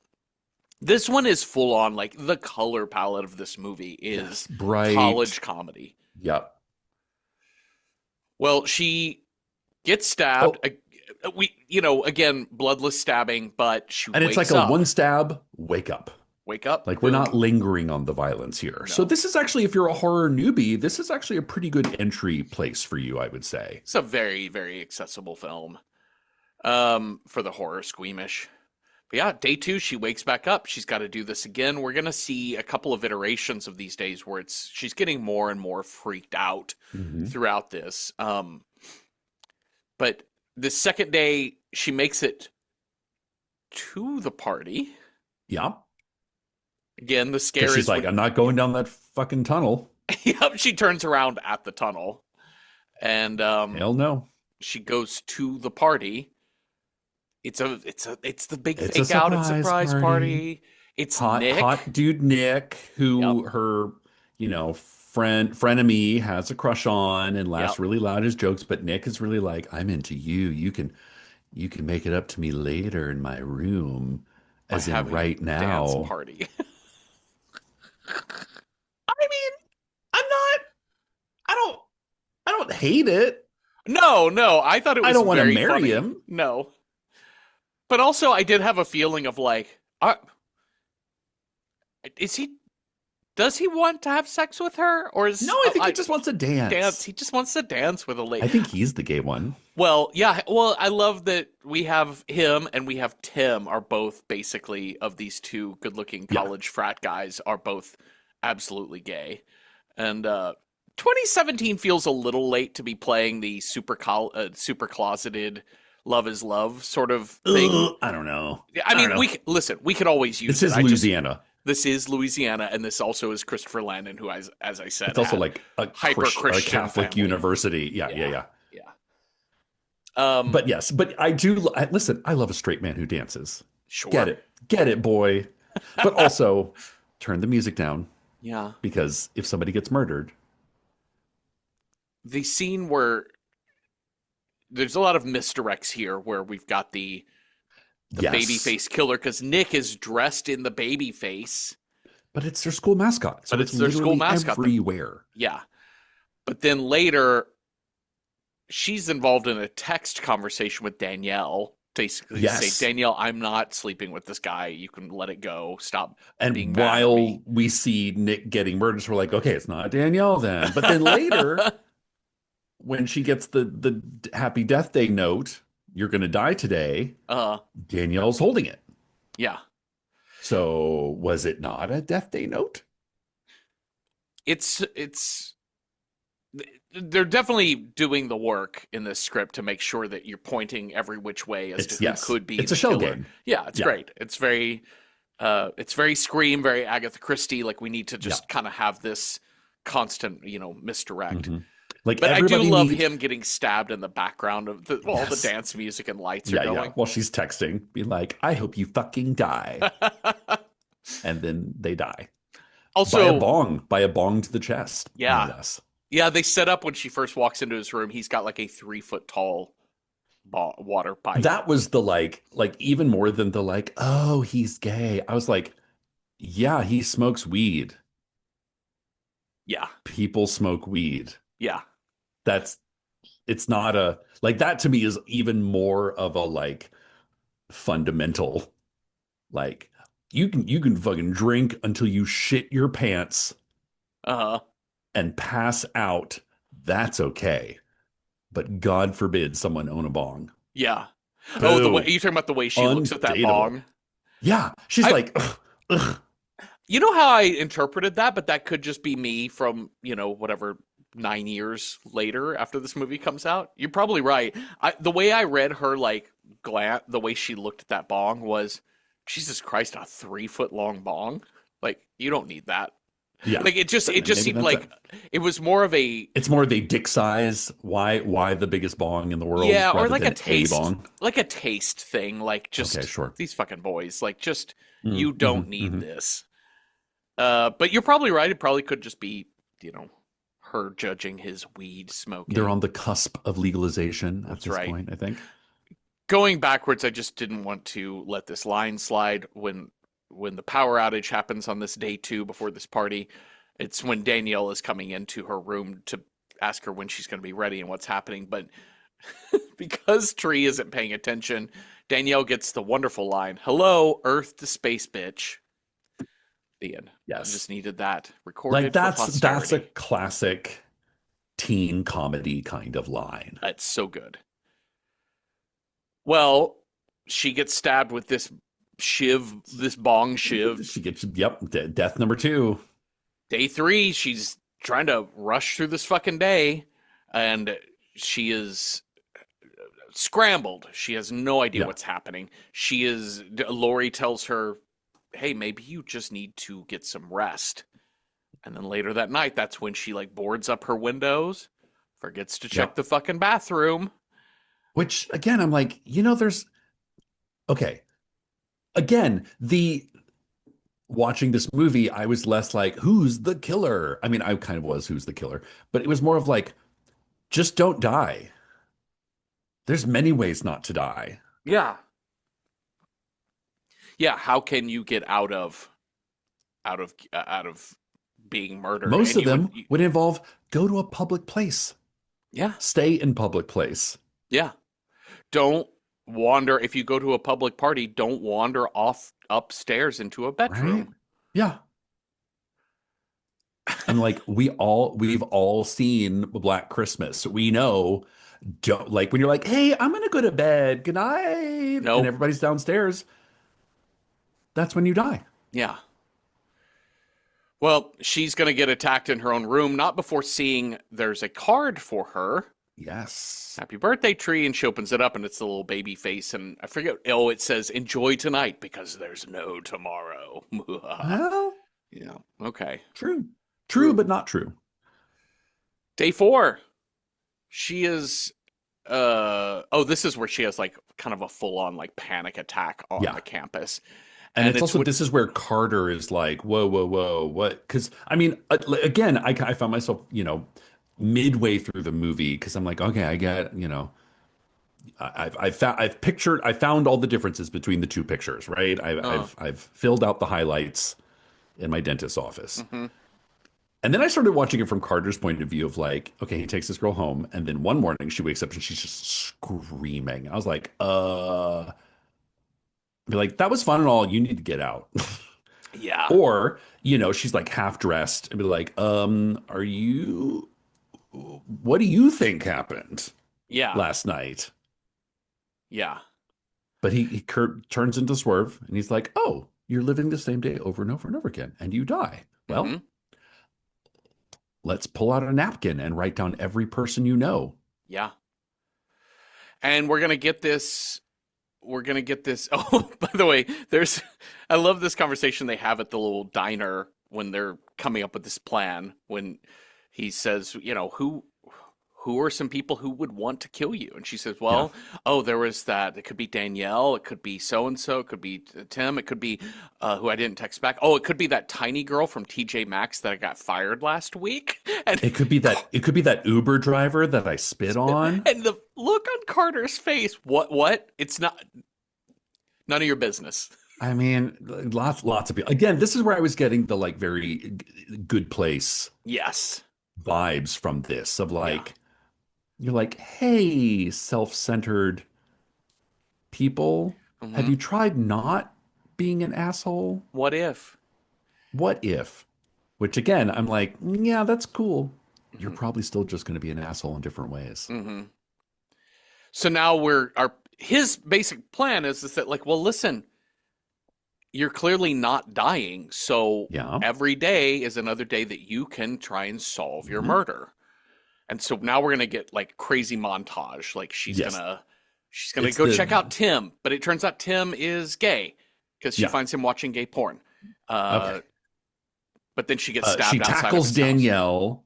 this one is full on. Like the color palette of this movie is Yes. Bright. college comedy. Yeah. Well, she gets stabbed. Again, bloodless stabbing, but she And it's wakes like a up. one stab, wake up. Wake up. Like we're boom. not lingering on the violence here. So No. this is actually, if you're a horror newbie, this is actually a pretty good entry place for you, I would say. It's a very, very accessible film for the horror squeamish. But yeah, day 2, she wakes back up. She's got to do this again. We're going to see a couple of iterations of these days where she's getting more and more freaked out Mhm. throughout this. But the second day, she makes it to the party. Yeah. Again, the Because scare she's is like, when I'm not going down that fucking tunnel. yep, she turns around at the tunnel and Hell no. she goes to the party. It's the big It's a fake out and surprise surprise party. party. It's Hot Nick. dude Nick, Yep. who her, frenemy has a crush on and Yep. laughs really loud his jokes, but Nick is really like, I'm into you. You can make it up to me later in my room, By as in having a right dance now. party. I mean, I'm not I don't I don't hate it. No, no, I thought it I was don't want to very marry funny. him. No. But also I did have a feeling of like, is he does he want to have sex with her or No, is I think he I just wants to dance? dance. He just wants to dance with a lady. I think he's the gay one. Well, yeah, well, I love that we have him and we have Tim are both basically of these two good-looking Yeah. college frat guys are both absolutely gay. And 2017 feels a little late to be playing the super closeted love is love sort of thing. Ugh, I don't know. I I don't mean, know. listen, we could always This use it. is Louisiana. This is Louisiana and this also is Christopher Landon who as I said It's also had like a hyper A Christian Catholic family. university. Yeah, yeah, Yeah. yeah. Yeah. But yes, but listen, I love a straight man who dances. Get Sure. it. Get it, boy. But also turn the music down, Yeah. because if somebody gets murdered, The scene where there's a lot of misdirects here where we've got the baby yes. face killer because Nick is dressed in the baby face, But it's their school mascot, but so it's it's their school literally mascot. everywhere. Yeah. But then later she's involved in a text conversation with Danielle. Basically to say, Yes. Danielle, I'm not sleeping with this guy. You can let it go. Stop being And mad at while me. we see Nick getting murdered, so we're like, okay, it's not Danielle then. But then later, when she gets the happy death day note, you're going to die today, uh Danielle's holding it. yeah. So was it not a death day note? It's they're definitely doing the work in this script to make sure that you're pointing every which way as to It's who yes. could be It's the a shell killer. game. Yeah, it's Yeah. great. It's very Scream, very Agatha Christie. Like we need to Yeah. just kind of have this constant, misdirect. hmm Like But I do everybody love needs him getting stabbed in the background of all the yes. dance music and lights are Yeah, yeah. going. While she's texting, be like, I hope you fucking die. And then they die. Also, By a bong to the chest, no yeah, less. yeah, they set up when she first walks into his room. He's got like a 3 foot tall water pipe. That was the like even more than the like, oh, he's gay. I was like, yeah, he smokes weed. Yeah, People smoke weed. yeah, That's it's not a like that to me is even more of a like fundamental like you can fucking drink until you shit your pants uh huh, and pass out. That's okay. But God forbid someone own a bong. yeah. Oh, the way Boo. you talking about the way she looks at that Undateable. bong. Yeah. She's I, like, ugh, ugh. you know how I interpreted that, but that could just be me from whatever 9 years later after this movie comes out. You're probably right. The way I read her like the way she looked at that bong was, Jesus Christ, a 3 foot long bong. Like you don't need that. Yeah. Like it just Maybe seemed that's it. like it was more of a It's more of a dick size. Why the biggest bong in the world yeah, or rather like than a taste, bong? like a taste thing. Like Okay, just sure. these fucking boys. Like just Mm, you don't need this. But you're probably right. It probably could just be her judging his weed They're smoking. on the cusp of legalization at That's this right. point, I think. Going backwards, I just didn't want to let this line slide when the power outage happens on this day 2 before this party. It's when Danielle is coming into her room to ask her when she's going to be ready and what's happening. But because Tree isn't paying attention, Danielle gets the wonderful line, "Hello, Earth to space, bitch." The end. I Yes. just needed that recorded Like for that's a posterity. classic teen comedy kind of line. That's so good. Well, she gets stabbed with this this bong shiv. She gets death number 2. Day 3, she's trying to rush through this fucking day, and she is scrambled. She has no idea Yeah. what's happening. Lori tells her hey, maybe you just need to get some rest. And then later that night, that's when she like boards up her windows, forgets to check Yep. the fucking bathroom. Which again, I'm like, there's okay. Again, the watching this movie, I was less like, who's the killer? I mean, I kind of was who's the killer, but it was more of like, just don't die. There's many ways not to die, Yeah. Yeah, how can you get out of being murdered? most And of you would them would involve go to a public place, yeah. stay in public place. Yeah. Don't wander if you go to a public party, don't wander off upstairs into a Right? bedroom. Yeah. I'm like, we've all seen Black Christmas. We know, don't like when you're like, hey, I'm gonna go to bed. Good night. And Nope. everybody's downstairs. That's when you die. Yeah. Well, she's going to get attacked in her own room, not before seeing there's a card for her. Yes. Happy birthday tree, and she opens it up, and it's the little baby face, and I forget. Oh, it says "Enjoy tonight because there's no tomorrow." Well, Yeah. Okay. true. True, True. but not true. Day 4. She is. Oh, this is where she has like kind of a full-on like panic attack on Yeah. the campus, And and it's it's also, what. this is where Carter is like, whoa, whoa, whoa, what? Because I mean, again, I found myself, midway through the movie because I'm like, okay, I get, I found all the differences between the two pictures, right? Uh, I've filled out the highlights in my dentist's office. mm-hmm. And then I started watching it from Carter's point of view of like, okay, he takes this girl home, and then one morning she wakes up and she's just screaming. I was like, be like, that was fun and all. You need to get out. Yeah. Or, she's like half dressed and be like, what do you think happened Yeah. last night? Yeah. But he turns into Swerve and he's like, oh, you're living the same day over and over and over again and you die. Mm-hmm. Well, let's pull out a napkin and write down every person you know. Yeah. And we're gonna get this. We're gonna get this. Oh, by the way, I love this conversation they have at the little diner when they're coming up with this plan. When he says, who are some people who would want to kill you? And she says, Yeah. well, oh, there was that. It could be Danielle. It could be so and so. It could be Tim. It could be who I didn't text back. Oh, it could be that tiny girl from TJ Maxx that I got fired last week. And It could be that Uber driver that I spit on. and the look on Carter's face. What? It's not none of your business. I mean, lots of people. Again, this is where I was getting the like very good place Yes. vibes from this of Yeah. like, you're like, hey, self-centered people, have Hmm. you tried not being an asshole? What if? What if? Which again, I'm like, yeah, that's cool. You're Hmm. probably still just going to be an asshole in different ways. Hmm. So now his basic plan is that like, well, listen, you're clearly not dying, so Yeah. every day is another day that you can try and solve your Mhm. murder. And so now we're gonna get like crazy montage. Like Yes. she's gonna It's go check the out Tim, but it turns out Tim is gay because she Yeah. finds him watching gay porn. Uh, Okay. but then she gets She stabbed outside of tackles his house. Danielle,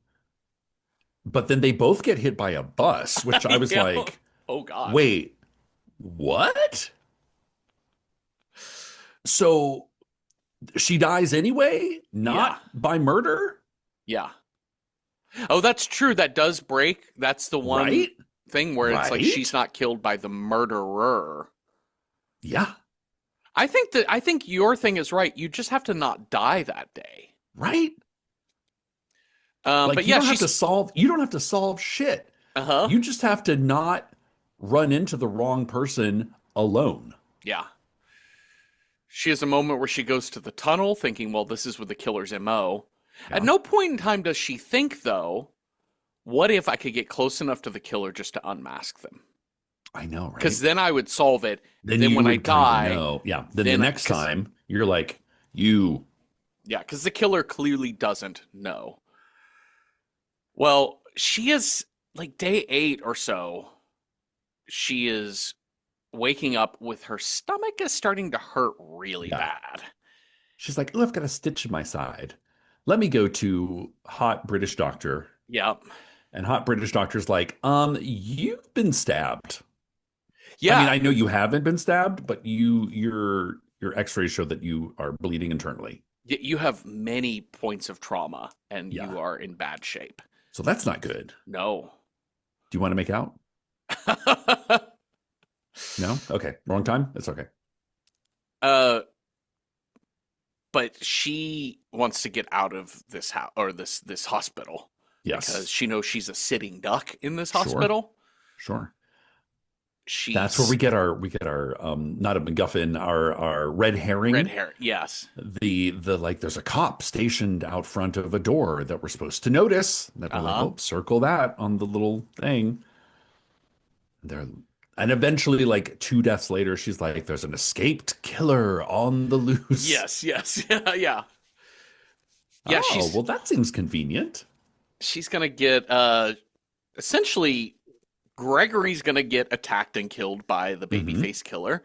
but then they both get hit by a bus, which I was Yeah. like, Oh God. wait, what? So she dies anyway, Yeah. not by murder, Yeah. Oh, that's true. That does break. That's the one right? thing where it's like she's Right? not killed by the murderer. Yeah, I think your thing is right. You just have to not die that day. right? But Like yeah, you don't have to solve shit. uh-huh. You just have to not run into the wrong person alone. Yeah. She has a moment where she goes to the tunnel thinking, well, this is with the killer's MO. At Yeah, no point in time does she think, though, what if I could get close enough to the killer just to unmask them? I know, right? Because then I would solve it. Then Then you when I would kind of die, know. Yeah. Then the next because time you're like, you, yeah, because the killer clearly doesn't know. Well, she is like day 8 or so. She is waking up with her stomach is starting to hurt really yeah, bad. She's like, oh, I've got a stitch in my side. Let me go to hot British doctor. Yep. And hot British doctor's like, you've been stabbed. I mean, Yeah. I know you haven't been stabbed, but your x-rays show that you are bleeding internally. You have many points of trauma and Yeah. you are in bad shape. So that's not good. No. Do you want to make out? No? Okay. Wrong time? It's okay. uh, but she wants to get out of this house or this hospital because Yes. she knows she's a sitting duck in this Sure. hospital. Sure. That's where She's we get our not a MacGuffin, our red red herring. hair. Yes. The like there's a cop stationed out front of a door that we're supposed to notice. That we're like, Uh-huh. oh, circle that on the little thing. There and eventually, like 2 deaths later, she's like, there's an escaped killer on the loose. Yes, yes. Yeah, yeah. Yeah, Oh, well, that seems convenient. she's gonna get essentially Gregory's gonna get attacked and killed by the Hmm. babyface killer.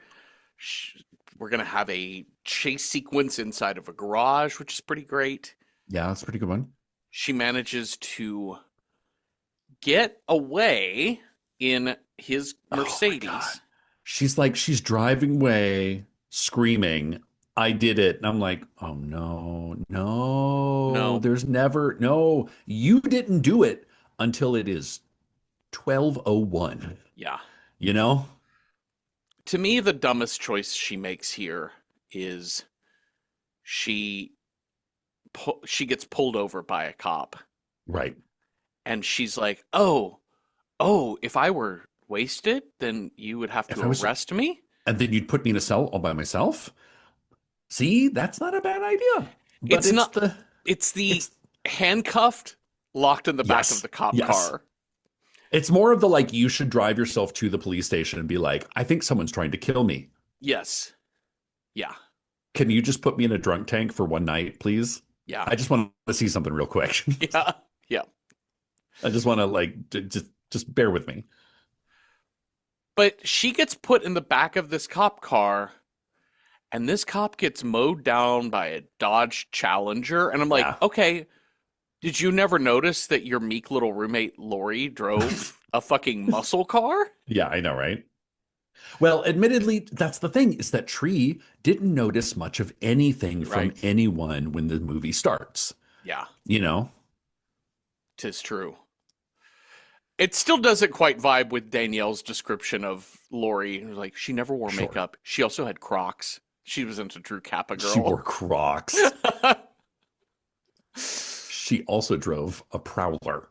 Sh We're gonna have a chase sequence inside of a garage, which is pretty great. Yeah, that's a pretty good one. She manages to get away in his Oh my God. Mercedes. She's driving away, screaming, I did it. And I'm like, oh no, no, No, there's never, no, you didn't do it until it is 12:01. yeah. You know? To me, the dumbest choice she makes here is she she gets pulled over by a cop, Right. and she's like, "Oh, if I were wasted, then you would have If to I was, arrest me." and then you'd put me in a cell all by myself. See, that's not a bad idea. But It's it's not. the, It's the it's, handcuffed, locked in the back of yes, the cop yes. car. It's more of the like, you should drive yourself to the police station and be like, I think someone's trying to kill me. Yes. Yeah. Can you just put me in a drunk tank for one night, please? Yeah. I just want to see something real quick. Yeah. Yeah. I just want to like just bear with me. But she gets put in the back of this cop car, and this cop gets mowed down by a Dodge Challenger. And I'm like, Yeah. okay, did you never notice that your meek little roommate Lori drove a fucking muscle car? Yeah, I know, right? Well, admittedly, that's the thing is that Tree didn't notice much of anything from Right. anyone when the movie starts. Yeah, You know? 'tis true. It still doesn't quite vibe with Danielle's description of Lori. Like, she never wore Sure. makeup. She also had Crocs. She was into True Kappa She girl. wore Crocs. She also drove a Prowler.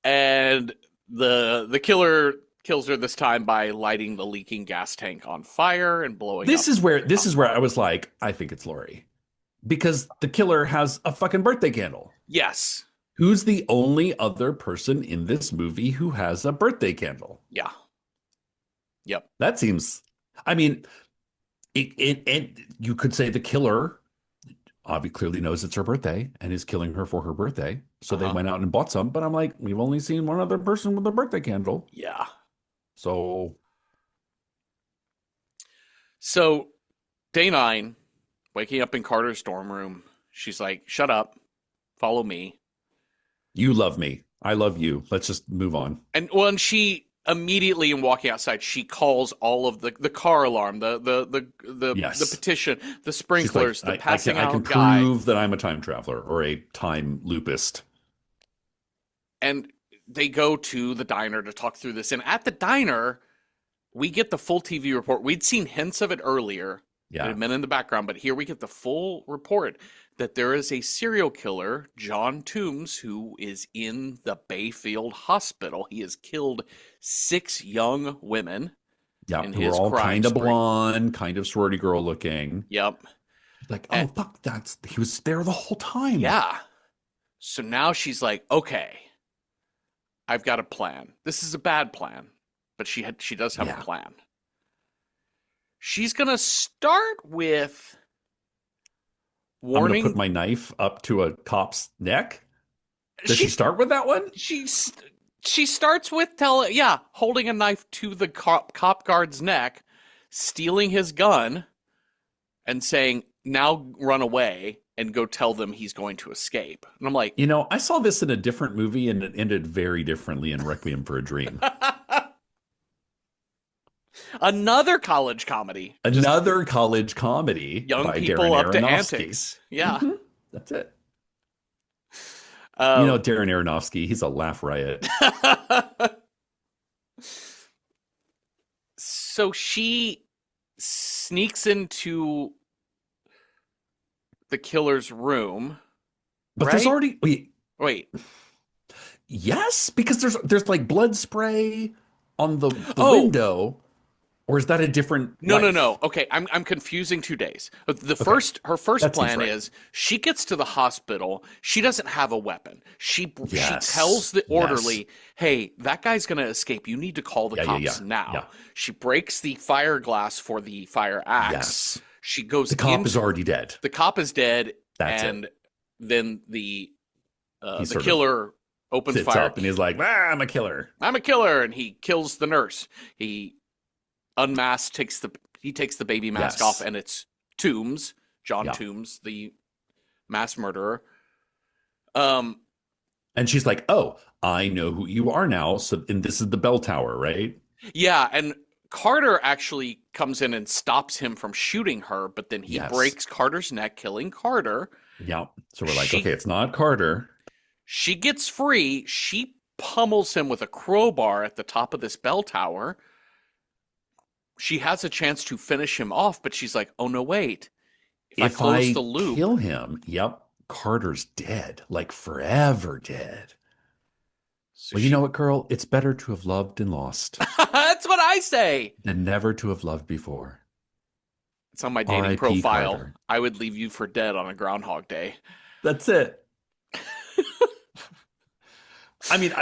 And the killer kills her this time by lighting the leaking gas tank on fire and blowing up This cop is where I car. was like, I think it's Lori. Because the killer has a fucking birthday candle. Yes. Who's the only other person in this movie who has a birthday candle? Yeah. Yep. That seems, I mean, it you could say the killer obviously clearly knows it's her birthday and is killing her for her birthday. So they Uh-huh. went out and bought some, but I'm like, we've only seen one other person with a birthday candle. Yeah. So So day 9, waking up in Carter's dorm room. She's like, "Shut up. Follow me." you love me. I love you. Let's just move on. And she immediately in walking outside, she calls all of the car alarm, the Yes. petition, the She's like, sprinklers, the passing I can out guy. prove that I'm a time traveler or a time loopist. And they go to the diner to talk through this. And at the diner, we get the full TV report. We'd seen hints of it earlier. It Yeah. had been in the background, but here we get the full report that there is a serial killer, John Toombs, who is in the Bayfield Hospital. He has killed 6 young women Yeah. in Who are his all crime kind of spree. blonde, kind of sorority girl looking. Yep. Like, oh And, fuck, he was there the whole time. yeah. So now she's like, okay, I've got a plan. This is a bad plan, but she does have Yeah. a plan. She's gonna start with I'm gonna put warning. my knife up to a cop's neck. Does she She start with that one? she starts with holding a knife to the cop guard's neck, stealing his gun and saying, now run away and go tell them he's going to escape. And I'm like, I saw this in a different movie and it ended very differently in Requiem for a Dream. another college comedy. Just Another college comedy young by people Darren up to Aronofsky. antics. Yeah. That's it. Um, Darren Aronofsky, he's a laugh riot. so she sneaks into the killer's room. But right? there's already Wait. yes, because there's like blood spray on the Oh. window. Or is that a different No. Okay, I'm confusing 2 days. Her first That plan seems right. is she gets to the hospital. She doesn't have a weapon. She Yes. tells the orderly, Yes. "Hey, that guy's gonna escape. You need to call the cops Yeah. now." Yeah. She breaks the fire glass for the fire axe. Yes. She goes. The cop is already dead. The cop is dead, That's and it. then the Sort of killer opens Sits fire. up and he's like, I'm a killer. I'm a killer, and he kills the nurse. He unmasked, takes the baby mask Yes. off, and it's Toombs, John Yeah. Toombs, the mass murderer. And she's like, oh, I know who you are now. So, and this is the bell tower, right? Yeah, and Carter actually comes in and stops him from shooting her, but then he Yes. breaks Carter's neck, killing Carter. Yeah. So we're like, She- okay, it's not Carter. She gets free. She pummels him with a crowbar at the top of this bell tower. She has a chance to finish him off, but she's like, oh no, wait. If I close the loop. Kill him, Carter's dead, like forever dead. So Well, you know what, girl? It's better to have loved and lost That's what I say. than never to have loved before. It's on my dating R.I.P. profile. Carter. I would leave you for dead on a Groundhog Day. That's it. I mean,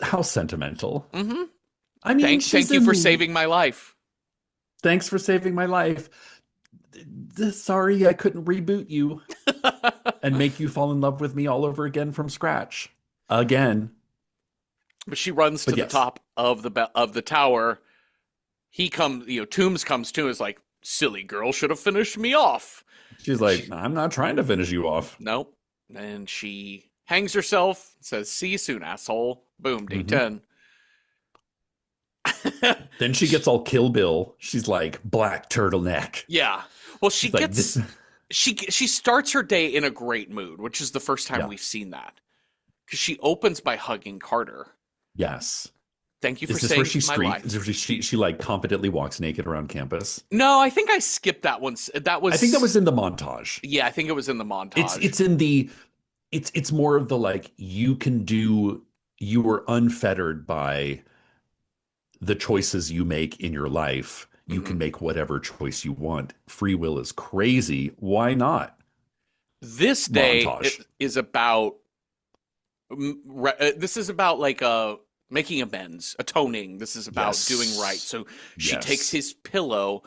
how sentimental. Mm-hmm. I mean, Thank you for saving my life. Thanks for saving my life. Sorry, I couldn't reboot you and make you fall in love with me all over again from scratch. Again. But she runs to But the yes. top of the tower. He comes, Toombs comes to, is like, silly girl should have finished me off. She's like, I'm not trying to finish you off. Nope. And she hangs herself, says, see you soon, asshole. Boom, day 10. Then she gets all Kill Bill. She's like, black turtleneck. Yeah. Well, she She's like, gets she starts her day in a great mood, which is the first time Yeah. we've seen that. Because she opens by hugging Carter. Yes. Thank you for Is this saving where she my life. Is this where she like confidently walks naked around campus? No, I think I skipped that one. That was I think that was in the montage. Yeah, I think it was in the montage. It's in the it's more of the like you were unfettered by the choices you make in your life. You can make whatever choice you want. Free will is crazy. Why not? This day Montage. is about this is about like making amends, atoning. This is about Yes. doing right. So she Yes. takes his pillow,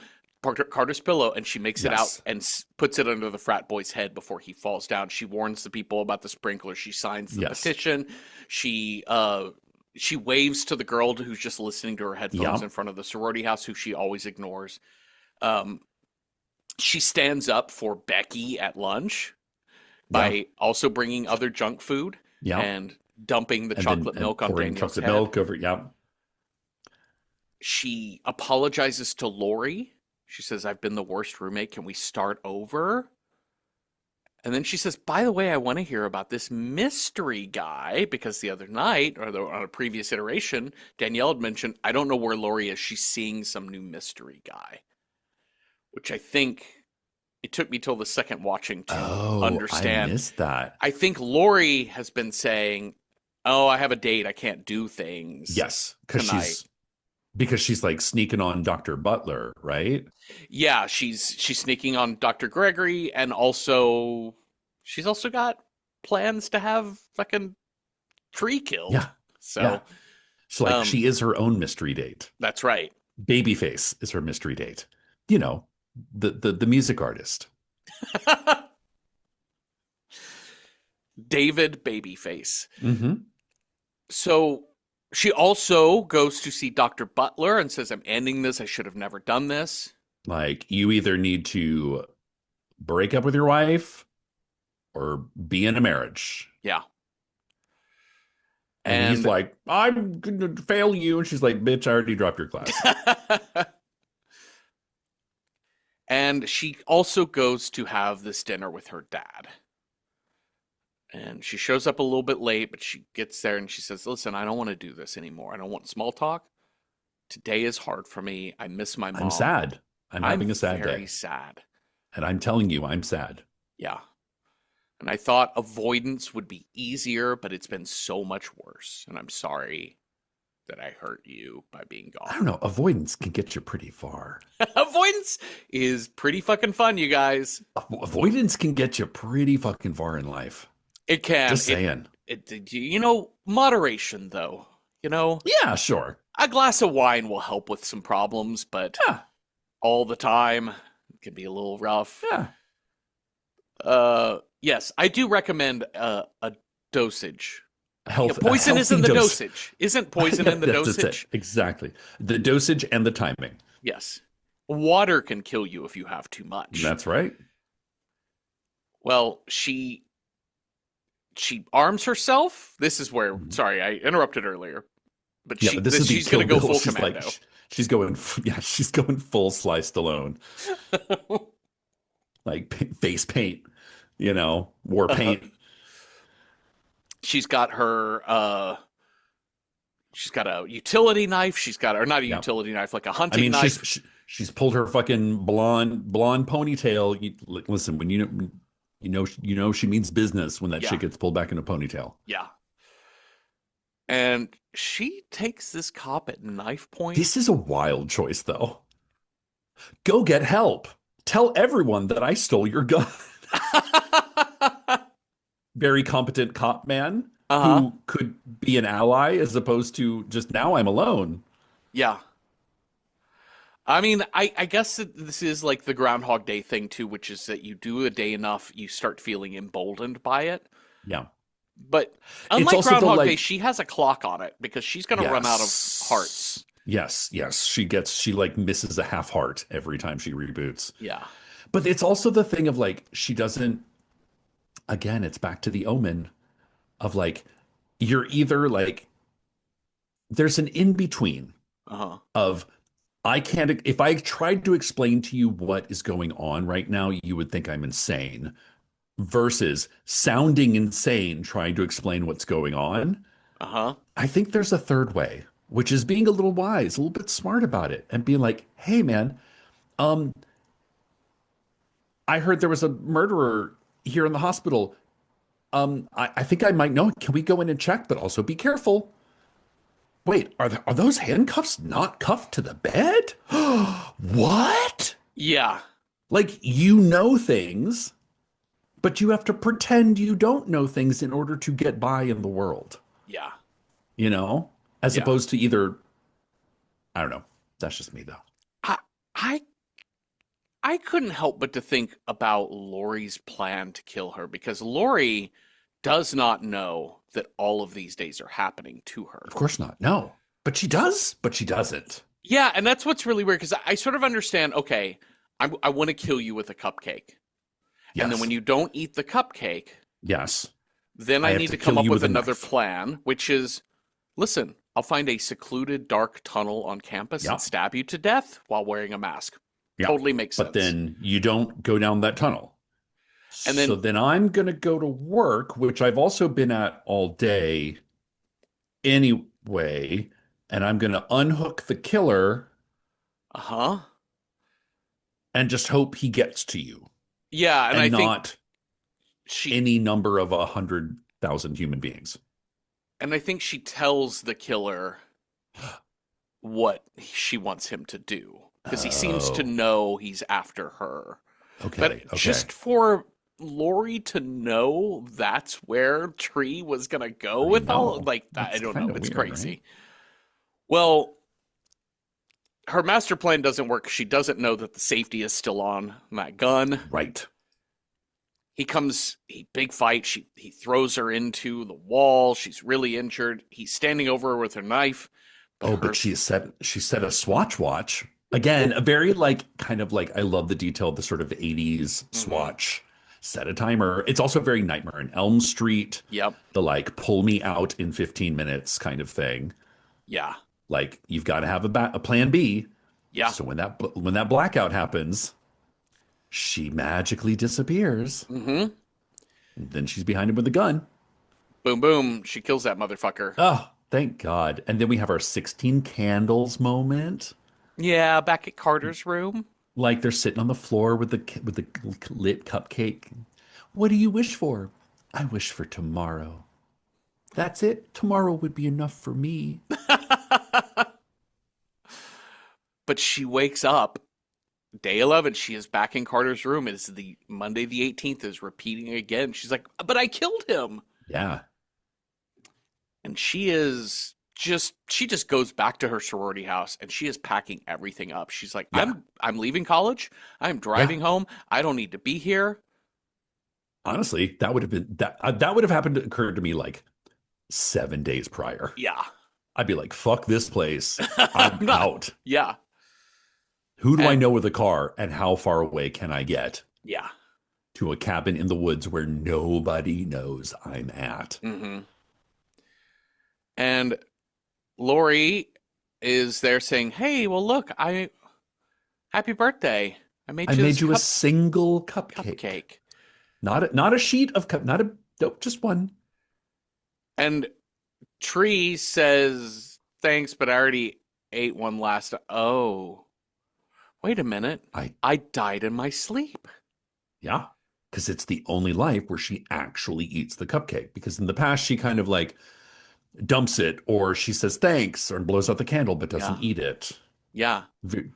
Carter's pillow, and she makes it out Yes. and puts it under the frat boy's head before he falls down. She warns the people about the sprinkler. She signs the Yes. petition. She waves to the girl who's just listening to her headphones Yep. in front of the sorority house, who she always ignores. She stands up for Becky at lunch by also bringing other junk food Yeah. and dumping the And chocolate then- milk and on pouring Daniel's chocolate head. milk over. Yeah. She apologizes to Lori. She says, I've been the worst roommate. Can we start over? And then she says, by the way, I want to hear about this mystery guy, because the other night, or on a previous iteration, Danielle had mentioned, I don't know where Lori is. She's seeing some new mystery guy, which I think it took me till the second watching to understand. I missed that. I think Lori has been saying, oh, I have a date. I can't do things. Yes, because tonight. she's like sneaking on Dr. Butler, right? Yeah, she's sneaking on Dr. Gregory, and also she's also got plans to have fucking Tree killed. Yeah. So Yeah. So like she is her own mystery date. that's right. Babyface is her mystery date. You know, the music artist. David Babyface. Mm-hmm. So she also goes to see Dr. Butler and says, I'm ending this. I should have never done this. Like, you either need to break up with your wife or be in a marriage. Yeah. And he's And like, I'm going to fail you. And she's like, bitch, I already dropped your class. and she also goes to have this dinner with her dad. And she shows up a little bit late, but she gets there and she says, "Listen, I don't want to do this anymore. I don't want small talk. Today is hard for me. I miss my I'm mom. sad. I'm I'm having a sad very day. sad." And I'm telling you, I'm sad. Yeah. And I thought avoidance would be easier, but it's been so much worse. And I'm sorry that I hurt you by being I gone. don't know. Avoidance can get you pretty far. Avoidance is pretty fucking fun, you guys. Avoidance can get you pretty fucking far in life. It can. Just saying. Moderation, though. Yeah, sure. A glass of wine will help with some problems, but Yeah, all the time it can be a little rough. yeah. Yes, I do recommend a dosage. Poison is in the dosage. Isn't poison in the dosage? It. Exactly. The dosage and the timing. Yes. Water can kill you if you have too much. That's right. Well, she arms herself. This is where, Mhm. sorry, I interrupted earlier. But Yeah, but this is she's going to go full she's commando. like, she's going, yeah, she's going full Sly Stallone. Like face paint, war paint. She's got her she's got a utility knife. She's got, or not a Yeah. utility knife, like a I hunting mean, knife. she's pulled her fucking blonde ponytail. Listen, when you know she means business when that Yeah. shit gets pulled back in a ponytail. Yeah. And she takes this cop at knife point. This is a wild choice, though. Go get help. Tell everyone that I stole your gun. Very competent cop man who could be an ally as opposed to just now I'm alone. Yeah. I mean, I guess that this is like the Groundhog Day thing too, which is that you do a day enough, you start feeling emboldened by it. Yeah. But unlike also Groundhog Day, she has a clock on it because she's going to run out of Yes. hearts. Yes. She like misses a half heart every time she reboots. Yeah. But it's also the thing of like, she doesn't, again, it's back to the omen of like, you're either like, there's an in between Uh-huh. of, I can't, if I tried to explain to you what is going on right now, you would think I'm insane versus sounding insane trying to explain what's going on. Uh-huh. I think there's a third way, which is being a little wise, a little bit smart about it and being like, hey man, I heard there was a murderer here in the hospital. I think I might know. Can we go in and check? But also be careful. Wait, are those handcuffs not cuffed to the bed? What? Yeah. Like, you know things, but you have to pretend you don't know things in order to get by in the world, Yeah. As Yeah. opposed to either, I don't know. That's just me though. I I I couldn't help but to think about Lori's plan to kill her because Lori does not know that all of these days are happening to her. Of course not. No, but she does, but she doesn't. Yeah, and that's what's really weird because I sort of understand, okay, I want to kill you with a cupcake. Yes. And then when you don't eat the cupcake, Yes. then I I have need to to come kill up you with with a another knife. plan, which is, listen, I'll find a secluded dark tunnel on campus Yeah. and stab you to death while wearing a mask. Yeah. Totally makes sense. But then you don't go down that tunnel. And then- so then I'm going to go to work, which I've also been at all day anyway, and I'm going to unhook the killer Uh-huh. and just hope he gets to you Yeah, and I think not she any number of 100,000 human beings. she tells the killer what she wants him to do because he seems to Oh. know he's after her. Okay. But Okay. just for Lori to know that's where Tree was gonna go I with all know. like that, I That's don't know. kinda It's weird, crazy. right? Well, her master plan doesn't work. She doesn't know that the safety is still on that gun. Right. Big fight. He throws her into the wall. She's really injured. He's standing over her with her knife. But she set a Swatch watch. Again, a very like kind of like I love the detail of the sort of 80s Hmm. swatch. Set a timer. It's also very Nightmare on Elm Street, Yep. the like pull me out in 15 minutes kind of thing. Yeah. Like you've got to have a plan B. Yeah. So when that blackout happens, she magically disappears. Hmm. And then she's behind him with a gun. Boom, boom. She kills that motherfucker. Oh, thank God. And then we have our 16 candles moment. Yeah, back at Carter's room. Like they're sitting on the floor with the lit cupcake. What do you wish for? I wish for tomorrow. That's it. Tomorrow would be enough for me. But she wakes up day 11. She is back in Carter's room. It's the Monday the 18th is repeating again. She's like, but I killed him. Yeah. And she just goes back to her sorority house and she is packing everything up. She's like, Yeah. I'm leaving college. I'm Yeah. driving home. I don't need to be here. Honestly, that would have been that would have happened occurred to me like 7 days prior. Yeah. I'd be like, fuck this place. I'm I'm not. out. Yeah. Who do I And know with a car and how far away can I get yeah. to a cabin in the woods where nobody knows I'm at? Hmm. And Lori is there saying, "Hey, well, look, happy birthday. I made I you this made you a single cupcake. cupcake." Not a sheet of cup, not a nope, just one. And Tree says, "Thanks, but I already ate one last." Oh, wait a minute. I I died in my sleep. Yeah, because it's the only life where she actually eats the cupcake. Because in the past, she kind of like dumps it, or she says thanks, or blows out the candle, but doesn't Yeah. eat it. Yeah. V-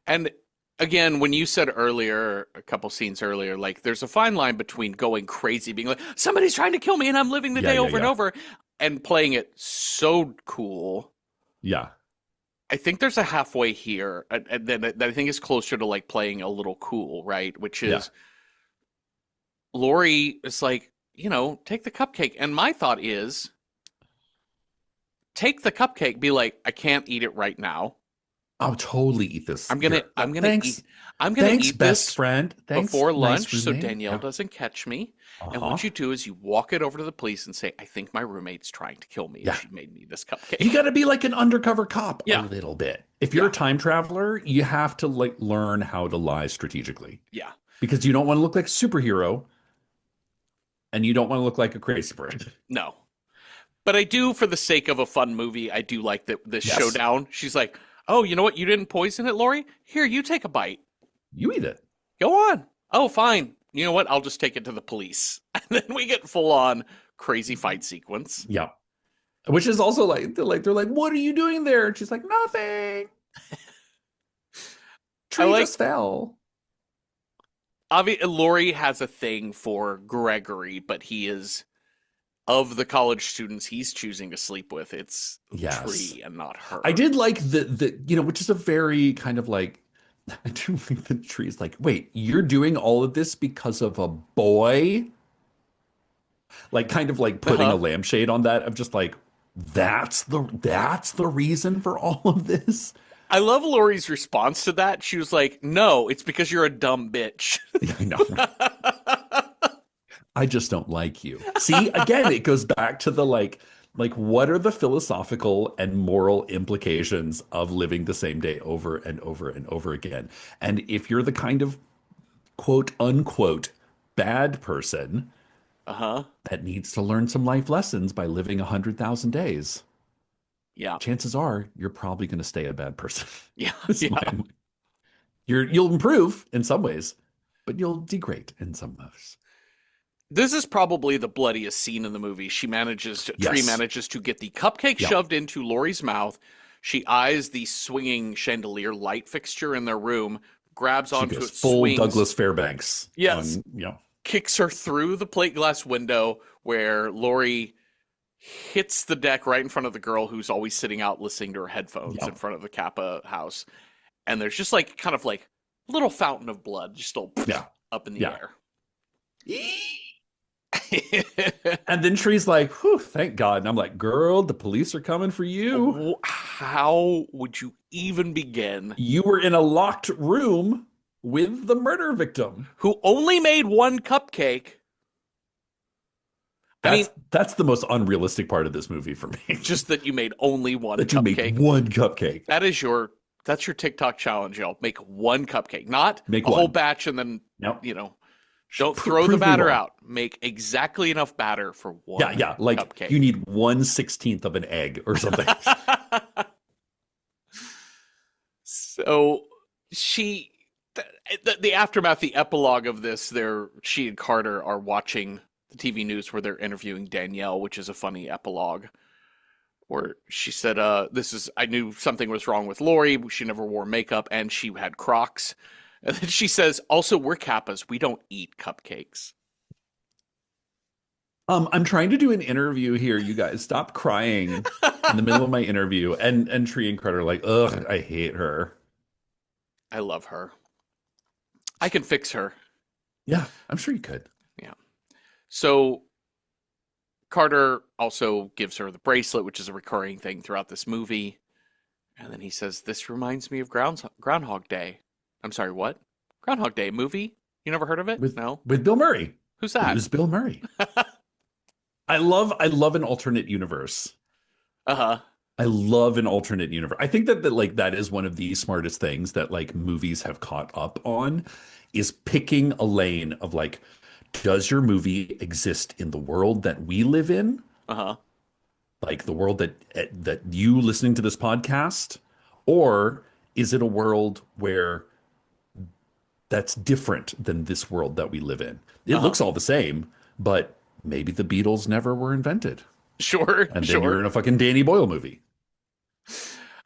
And again, when you said earlier, a couple scenes earlier, like there's a fine line between going crazy, being like, somebody's trying to kill me and I'm living the Yeah, day yeah, over and yeah, over, and playing it so cool. yeah, I think there's a halfway here that I think is closer to like playing a little cool, right? Which yeah. is Lori is like, take the cupcake. And my thought is take the cupcake, be like, I can't eat it right now. I'll totally eat this. I'm gonna Here, I'm gonna thanks, eat I'm gonna thanks, eat best this friend. Thanks, before nice lunch so roommate. Danielle Yeah. doesn't catch me. And Uh-huh. what you do is you walk it over to the police and say, I think my roommate's trying to kill me and Yeah. she made me this You cupcake. got to be like an undercover cop a Yeah. little bit. If you're a Yeah. time traveler, you have to like learn how to lie strategically Yeah. because you don't want to look like a superhero and you don't want to look like a crazy person. No. But I do, for the sake of a fun movie, I do like this Yes, showdown. She's like, oh, you know what? You didn't poison it, Lori? Here, you take a bite. you eat it. Go on. Oh, fine. You know what? I'll just take it to the police. And then we get full on crazy fight sequence. Yeah. Which is also like they're like, what are you doing there? And she's like, nothing. I Tree like just fell. Lori has a thing for Gregory, but he is of the college students he's choosing to sleep with. It's Yes. Tree and not her. I did like the which is a very kind of like I do think the tree's like, wait, you're doing all of this because of a boy? Like kind of like putting a Uh-huh. lampshade on that. I'm just like, that's the reason for all of this. I love Lori's response to that. She was like, "No, it's because you're a dumb bitch." I know. I just don't like you. See, again, it goes back to the like what are the philosophical and moral implications of living the same day over and over and over again? And if you're the kind of quote unquote bad person Uh-huh. that needs to learn some life lessons by living 100,000 days, Yeah. chances are you're probably going to stay a bad person. Yeah. Is Yeah. you'll improve in some ways, but you'll degrade in some ways. This is probably the bloodiest scene in the movie. Tree Yes. manages to get the cupcake Yep. shoved into Lori's mouth. She eyes the swinging chandelier light fixture in their room, grabs She onto goes it, full swings, Douglas Fairbanks yes, on, kicks her through the plate glass window where Lori hits the deck right in front of the girl who's always sitting out listening to her headphones in yep, front of the Kappa house. And there's just like kind of like a little fountain of blood just all yeah, up in the yeah. air. And then Tree's like, whew, thank God. And I'm like, girl, the police are coming for you. How would you even begin? You were in a locked room with the murder victim. Who only made one cupcake. I mean, That's the most unrealistic part of this movie for me. just that you made only one That you cupcake. make one cupcake. That's your TikTok challenge, y'all. Make one cupcake, not Make a one. whole batch and then, Nope. don't throw the batter out. Make exactly enough batter for one Like cupcake. you need 1/16 of an egg or something. So the aftermath, the epilogue of this, she and Carter are watching the TV news where they're interviewing Danielle, which is a funny epilogue. Where she said, I knew something was wrong with Lori. She never wore makeup and she had Crocs. And then she says, also, we're Kappas. We don't eat cupcakes. I'm trying to do an interview here. You guys stop crying in the middle of my interview. And Tree and Carter are like, ugh, I hate her. I love her. I can fix her. Yeah, I'm sure you could. Yeah. So Carter also gives her the bracelet, which is a recurring thing throughout this movie. And then he says, this reminds me of Groundhog Day. I'm sorry, what? Groundhog Day movie? You never heard of it? No? With Bill Murray. Who's that? Who's Bill Murray? I love an alternate universe. Uh-huh. I love an alternate universe. I think that like that is one of the smartest things that like movies have caught up on is picking a lane of like, does your movie exist in the world that we live in? Uh-huh. Like the world that you listening to this podcast, or is it a world where that's different than this world that we live in? It looks all the same, but maybe the Beatles never were invented. Sure. And then you're in a fucking Danny Boyle movie.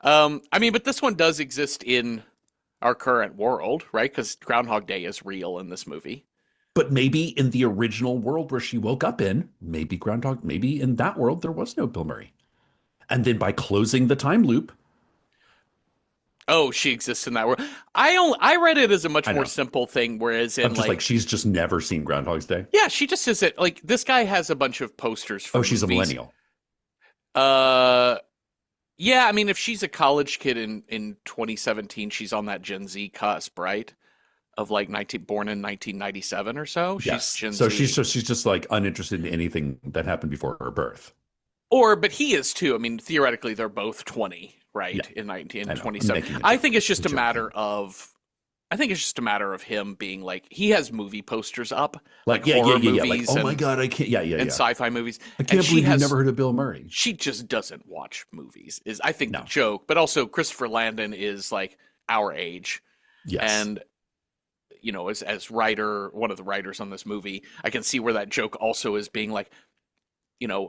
I mean, but this one does exist in our current world, right? Because Groundhog Day is real in this movie. But maybe in the original world where she woke up in, maybe in that world there was no Bill Murray. And then by closing the time loop, oh, she exists in that world. I read it as a much more simple thing, whereas in I'm just like she's just never seen Groundhog's Day. Yeah, she just is it. Like this guy has a bunch of posters for she's movies. A millennial. Yeah, I mean if she's a college kid in 2017, she's on that Gen Z cusp, right? Of like born in 1997 or so. Yes. She's Gen so Z. she's just like uninterested in anything that happened before her birth. But he is too. I mean, theoretically, they're both 20, right? Yeah. In 1927. I think it's just a matter of. I think it's just a matter of him being like he has movie posters up, like horror movies. Like, oh my god, I can't. And sci-fi movies. I can't believe you've never heard of Bill Murray. She just doesn't watch movies. Is I think the joke, but also Christopher Landon is like our age, and as writer, one of the writers on this movie, I can see where that joke also is being like,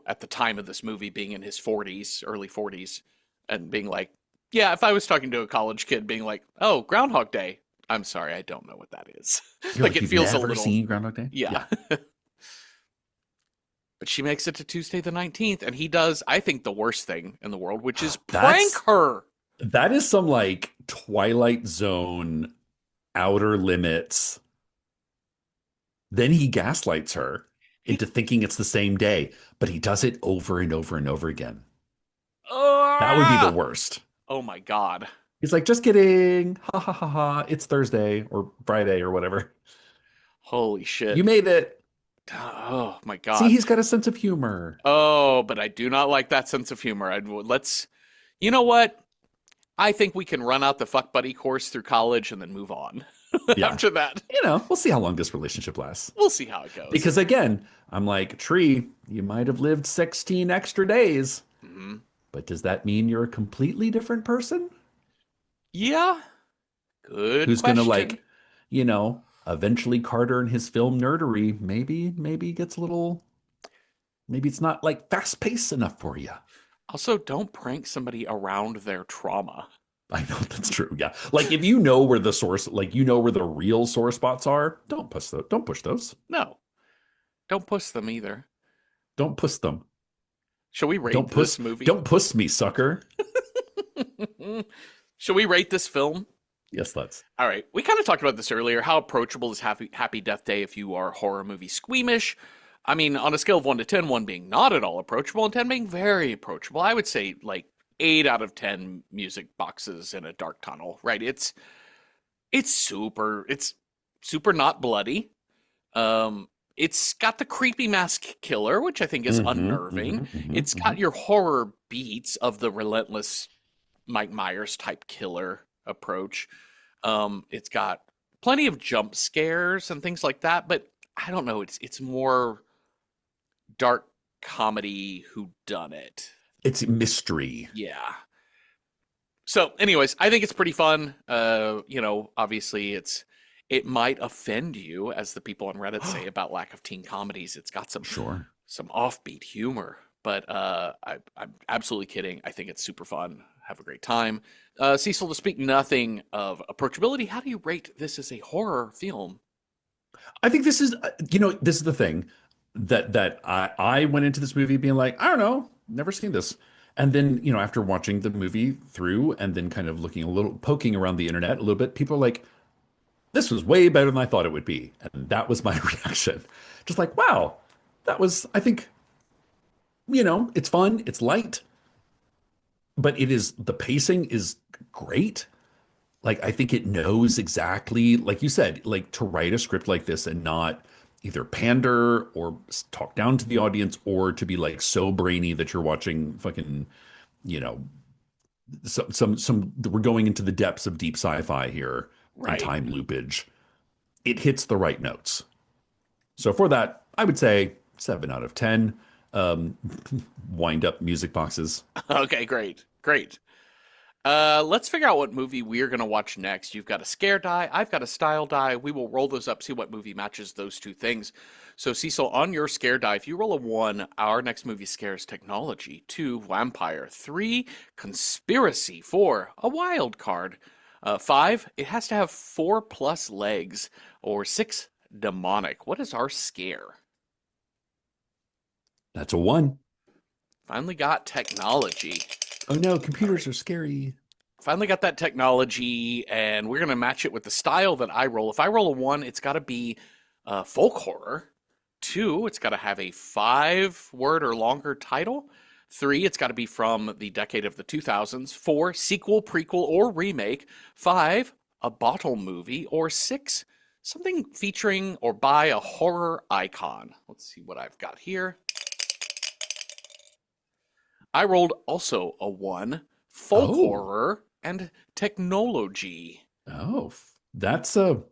at the time of this movie being in his 40s, early 40s, and being like, yeah, if I was talking to a college kid being like, oh, Groundhog Day, I'm sorry, I don't know what that is. Like it feels a little. Seen Groundhog Day? Yeah. But she makes it to Tuesday the 19th, and he does, I think, the worst thing in the world, which is prank her. That is some like Twilight Zone, Outer Limits. Then he gaslights her into thinking it's the same day, but he does it over and over and over again. That would be the worst. Oh my God. He's like, just kidding. Ha ha ha ha. It's Thursday or Friday or whatever. Holy shit. You made it. Oh my God. See, he's got a sense of humor. Oh, but I do not like that sense of humor. You know what? I think we can run out the fuck buddy course through college and then move on. After that. We'll see how long this relationship lasts. We'll see how it goes. Because again, I'm like, Tree, you might have lived 16 extra days. Mm-hmm. But does that mean you're a completely different person? Yeah. Good Who's question. going to eventually Carter and his film nerdery maybe gets a little, maybe it's not like fast paced enough for you. Also, don't prank somebody around their trauma. I know that's true. Yeah. Like if you know where the source, like where the real sore spots are, don't push those. No. Don't push them either. Don't push them. Shall we rate this movie? Don't push me, sucker. Shall we rate this film? Yes, let's. All right. We kind of talked about this earlier. How approachable is Happy Death Day if you are horror movie squeamish? I mean, on a scale of 1 to 10, 1 being not at all approachable and 10 being very approachable, I would say like 8 out of 10 music boxes in a dark tunnel, right? It's super not bloody. It's got the creepy mask killer, which I think is unnerving. It's got your horror beats of the relentless Mike Myers type killer approach. It's got plenty of jump scares and things like that, but I don't know. It's more dark comedy whodunit. It's mystery. Yeah. So, anyways, I think it's pretty fun. Obviously, it might offend you, as the people on Reddit say about lack of teen comedies. It's got Sure. some offbeat humor, but I'm absolutely kidding. I think it's super fun. Have a great time. Cecil, to speak nothing of approachability, how do you rate this as a horror film? I think this is, this is the thing that I went into this movie being like, I don't know, never seen this. And then, after watching the movie through and then kind of looking a little, poking around the internet a little bit, people are like, this was way better than I thought it would be. And that was my reaction. Just like, wow, I think, it's fun, it's light, but the pacing is great. Like, I think it knows exactly, like you said, like to write a script like this and not either pander or talk down to the audience or to be like so brainy that you're watching fucking, you know, we're going into the depths of deep sci-fi here and Right. time loopage. It hits the right notes. So for that, I would say 7 out of 10. Um, Wind up music boxes. Okay, great. Great. Let's figure out what movie we're going to watch next. You've got a scare die. I've got a style die. We will roll those up, see what movie matches those two things. So, Cecil, on your scare die, if you roll a 1, our next movie scares technology. 2, vampire. 3, conspiracy. 4, a wild card. 5, it has to have 4 plus legs. Or 6, demonic. What is our scare? That's a 1. Finally got technology. Oh no, computers are scary. Finally got that technology, and we're going to match it with the style that I roll. If I roll a 1, it's got to be folk horror. 2, it's got to have a 5-word or longer title. 3, it's got to be from the decade of the 2000s. 4, sequel, prequel, or remake. 5, a bottle movie. Or 6, something featuring or by a horror icon. Let's see what I've got here. I rolled also a 1, folk horror and technology. Oh, that's a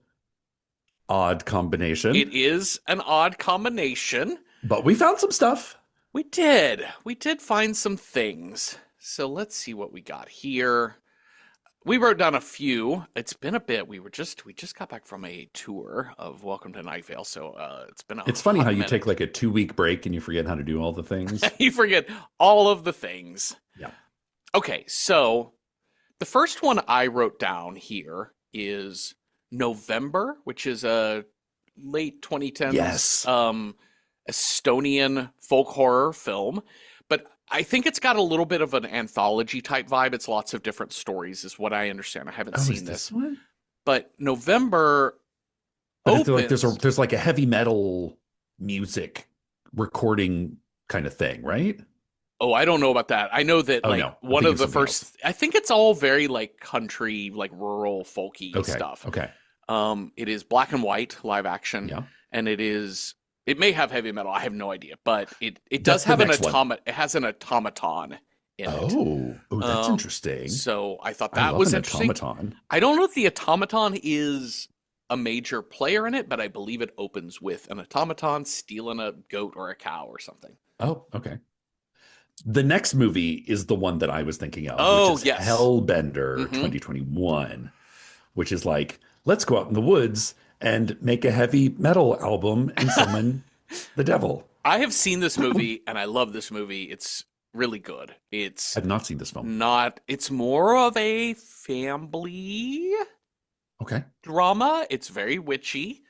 odd combination. It is an odd combination. But we found some stuff. We did. We did find some things. So let's see what we got here. We wrote down a few. It's been a bit. We just got back from a tour of Welcome to Night Vale, so it's been a It's funny hot how you minute. take like a 2-week break and you forget how to do all the things. You forget all of the things. Yeah. Okay, so the first one I wrote down here is November, which is a late 2010s Yes. Estonian folk horror film. But I think it's got a little bit of an anthology type vibe. It's lots of different stories, is what I understand. I haven't Is seen this this. one? But November But it's like opens. there's like a heavy metal music recording kind of thing, right? Oh, I don't know about that. I know that Oh like no, I'm one thinking of the something first. I think it's all very like country, like rural, folky else. Okay. stuff. Okay. It is black and white live action, Yeah. and it may have heavy metal. I have no idea, but it That's does the have an next one. It has an automaton in it. Oh, that's interesting. So I thought I that love was an interesting. automaton. I don't know if the automaton is a major player in it, but I believe it opens with an automaton stealing a goat or a cow or something. Oh, okay. The next movie is the one that I was thinking of, Oh, which is yes. Hellbender Mhm. 2021, which is like, let's go out in the woods and make a heavy metal album and summon the devil. I have seen this movie and I love this movie. It's really good. It's I've not seen this film. it's more of a family Okay. drama. It's very witchy.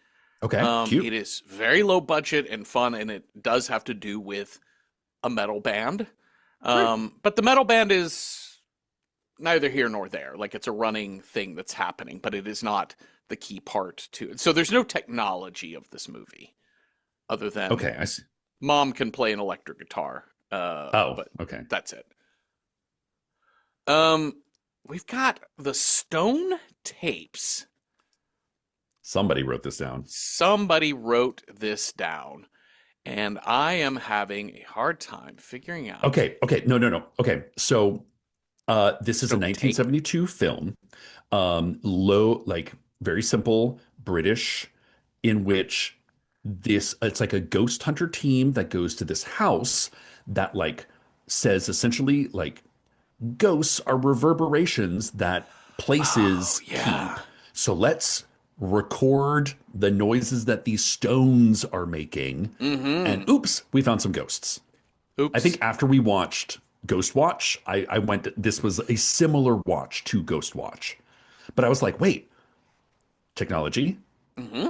Okay. Cute. It is very low budget and fun, and it does have to do with a metal band. But the metal band is neither here nor there. Like it's a running thing that's happening, but it is not the key part to it. So there's no technology of this movie other than Okay. I see. Mom can play an electric guitar, Oh, but okay. that's it. Um, we've got the Stone Tapes. Somebody wrote this down. Somebody wrote this down, and I am having a hard time figuring out Okay, okay, no, no, no. Okay, so this is a Stone Tape. 1972 film, low, like very simple British, in which this it's like a ghost hunter team that goes to this house that like says essentially like ghosts are reverberations that Oh, places keep. yeah. So let's record the noises that these stones are making. Mm-hmm. And oops, we found some ghosts. I think Oops. after we watched Ghost Watch, I went, this was a similar watch to Ghost Watch. But I was like, wait, technology, Mm-hmm.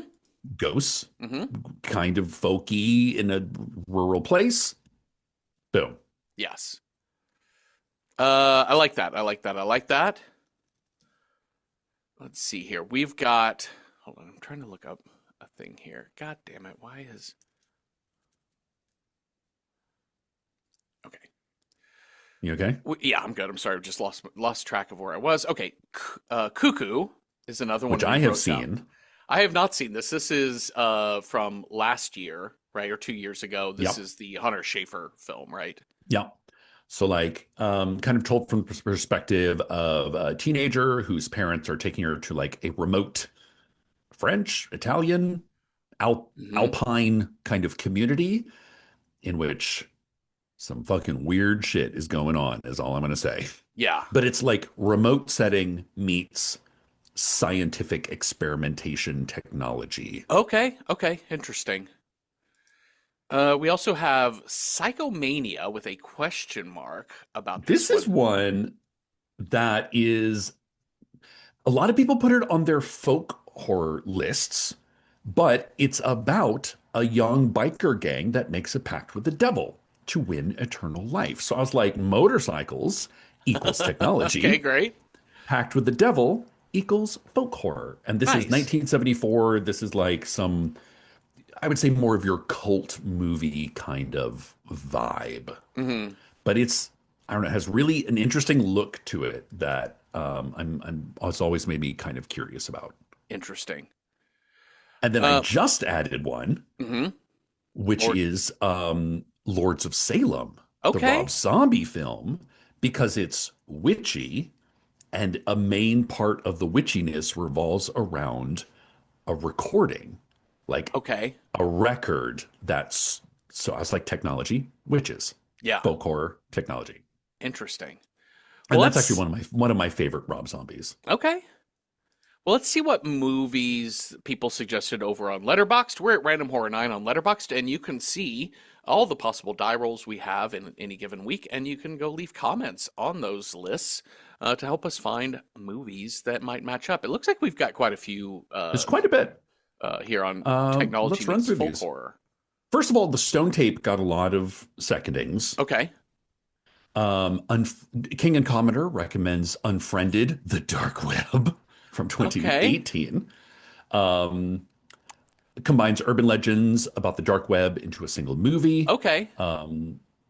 ghosts, Mm-hmm. kind of folky in a rural place. Boom. Yes. I like that. I like that. I like that. Let's see here. We've got. Hold on. I'm trying to look up a thing here. God damn it. Why is. Okay. You okay? Yeah, I'm good. I'm sorry. I just lost track of where I was. Okay. Cuckoo is another one Which we I have wrote down. seen. I have not seen this. This is from last year, right? Or 2 years ago. This Yep. is the Hunter Schafer film, right? Yep. So, like, kind of told from the perspective of a teenager whose parents are taking her to like a remote French, Italian, Mm-hmm. Alpine kind of community in which some fucking weird shit is going on, is all I'm going to say. Yeah. But it's like remote setting meets scientific experimentation technology. Okay. Okay. Interesting. We also have Psychomania with a question mark about this This is one. one that is a lot of people put it on their folk horror lists, but it's about a young biker gang that makes a pact with the devil to win eternal life. So I was like, motorcycles equals Okay, technology, great. pact with the devil equals folk horror. And this is Nice. 1974. This is like some, I would say, more of your cult movie kind of vibe. Hmm. But it's, I don't know, it has really an interesting look to it that it's always made me kind of curious about. Interesting. And then I Uh, just added one, hmm. which Lord. is Lords of Salem, the Rob Okay. Zombie film, because it's witchy and a main part of the witchiness revolves around a recording, like Okay. a record that's so I was like technology, witches, Yeah. folk horror, technology. Interesting. Well, And that's actually let's. one of my favorite Rob Zombies. Okay. Well, let's see what movies people suggested over on Letterboxd. We're at Random Horror 9 on Letterboxd, and you can see all the possible die rolls we have in any given week, and you can go leave comments on those lists to help us find movies that might match up. It looks like we've got quite a few There's quite a bit. here on Technology Let's run Meets through Folk these. Horror. First of all, the Stone Tape got a lot of secondings. Okay. King and Commodore recommends Unfriended, The Dark Web from Okay. 2018. Um, Combines urban legends about the dark web into a single movie. Okay.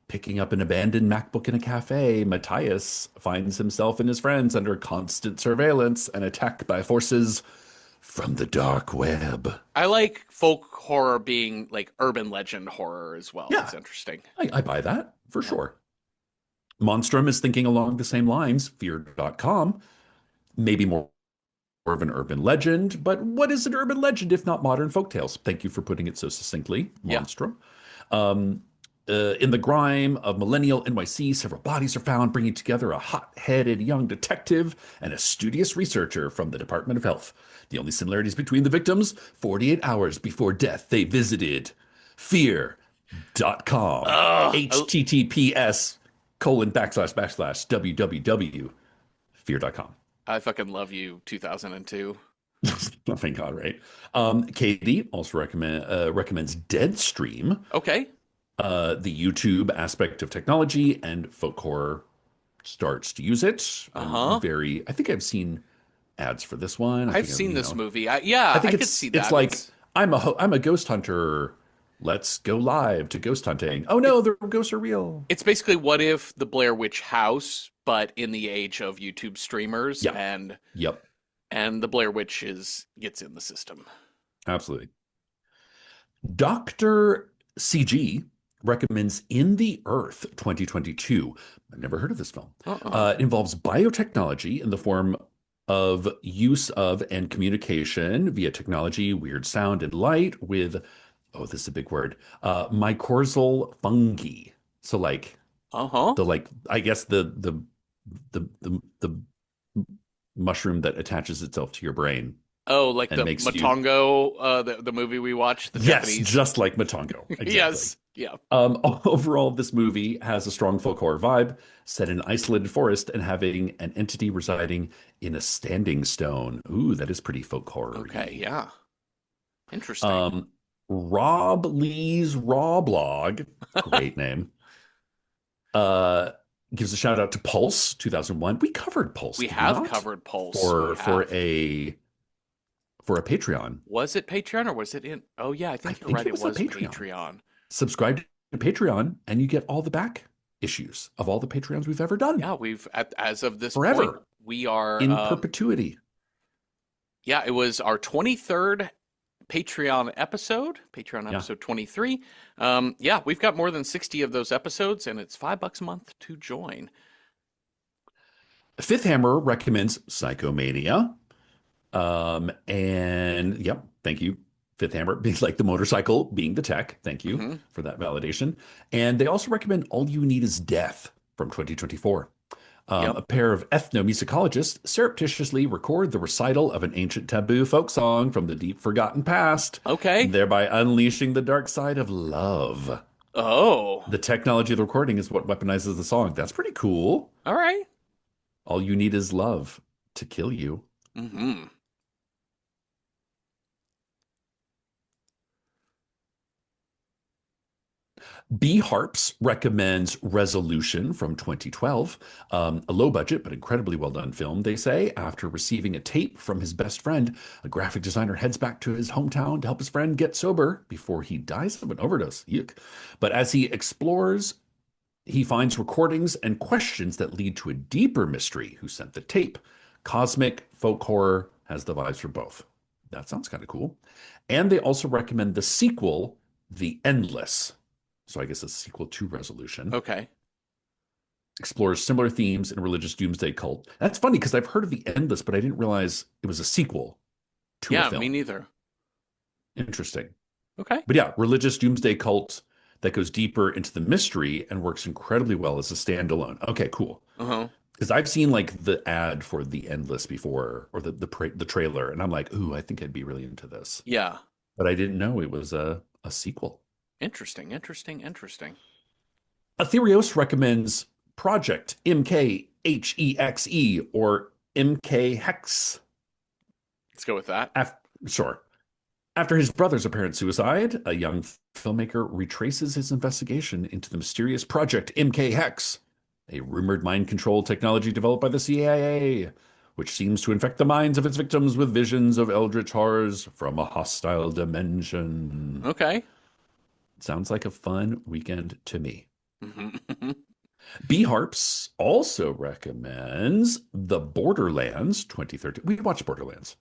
Picking up an abandoned MacBook in a cafe, Matthias finds himself and his friends under constant surveillance and attacked by forces from the dark web. I like folk horror being like urban legend horror as well. Yeah, That's interesting. I buy that for Yeah. sure. Monstrum is thinking along the same lines. Fear.com, maybe more of an urban legend, but what is an urban legend if not modern folktales? Thank you for putting it so succinctly, Yeah. Monstrum. Um, in the grime of millennial NYC, several bodies are found, bringing together a hot-headed young detective and a studious researcher from the Department of Health. The only similarities between the victims, 48 hours before death, they visited fear.com, Ugh. https colon backslash backslash www fear.com. I fucking love you, 2002. Oh my God, right? Katie also recommends Deadstream, Okay. the YouTube aspect of technology, and folk horror starts to use it. Uh-huh. I think I've seen ads for this one. I I've think I've, seen you this know, movie. I Yeah, I think could see it's that. like I'm a ghost hunter Let's go live to ghost hunting. Oh It, no, the ghosts are real. it's basically what if the Blair Witch house, but in the age of YouTube streamers, Yeah. and Yep. the Blair Witch is gets in the system. Absolutely. Dr. CG recommends In the Earth 2022. I've never heard of this film. Uh-uh. It involves biotechnology in the form of use of and communication via technology, weird sound, and light with, oh, this is a big word, mycorrhizal fungi. So like Uh-huh. I guess the mushroom that attaches itself to your brain Oh, like and the makes you, Matongo, the movie we watched, the yes, Japanese. just like Matongo. Exactly. Yes. Yeah. Overall, this movie has a strong folk horror vibe, set in an isolated forest and having an entity residing in a standing stone. Ooh, that is pretty folk Okay. horror-y. Yeah. Interesting. Um, Rob Lee's Raw Blog, great name, uh, gives a shout out to Pulse 2001. We covered Pulse, We did we have not? covered Pulse. We For have. a Patreon. Was it Patreon or was it in? Oh yeah, I I think you're think right. it It was a was Patreon. Patreon. Subscribe to Patreon and you get all the back issues of all the Patreons we've ever done Yeah, we've as of this point, forever we are. in perpetuity. Yeah, it was our 23rd Patreon episode, Patreon Yeah. episode 23. Yeah, we've got more than 60 of those episodes, and it's $5 a month to join. Fifth Hammer recommends Psychomania. And yep, thank you. Fifth Hammer being like the motorcycle, being the tech. Thank you Hmm. for that validation. And they also recommend All You Need Is Death from 2024. Yep. A pair of ethnomusicologists surreptitiously record the recital of an ancient taboo folk song from the deep forgotten past, Okay. thereby unleashing the dark side of love. Oh, The technology of the recording is what weaponizes the song. That's pretty cool. all right. All you need is love to kill you. Mm-hmm. B Harps recommends Resolution from 2012, a low budget but incredibly well done film, they say. After receiving a tape from his best friend, a graphic designer heads back to his hometown to help his friend get sober before he dies of an overdose. Yuck. But as he explores, he finds recordings and questions that lead to a deeper mystery. Who sent the tape? Cosmic folk horror has the vibes for both. That sounds kind of cool. And they also recommend the sequel, The Endless. So I guess a sequel to Resolution. Okay. Explores similar themes in a religious doomsday cult. That's funny because I've heard of The Endless, but I didn't realize it was a sequel to a Yeah, me film. neither. Interesting. Okay. But yeah, religious doomsday cult that goes deeper into the mystery and works incredibly well as a standalone. Okay, cool. Uh-huh. Because I've seen like the ad for The Endless before, or the trailer, and I'm like, ooh, I think I'd be really into this. Yeah. But I didn't know it was a sequel. Interesting, interesting, interesting. Aetherios recommends Project MKHEXE or MK Hex. Let's go with that. Sure. After his brother's apparent suicide, a young filmmaker retraces his investigation into the mysterious Project MK Hex, a rumored mind control technology developed by the CIA, which seems to infect the minds of its victims with visions of eldritch horrors from a hostile dimension. Okay. Sounds like a fun weekend to me. Mm-hmm. B Harps also recommends The Borderlands 2013. We watched Borderlands.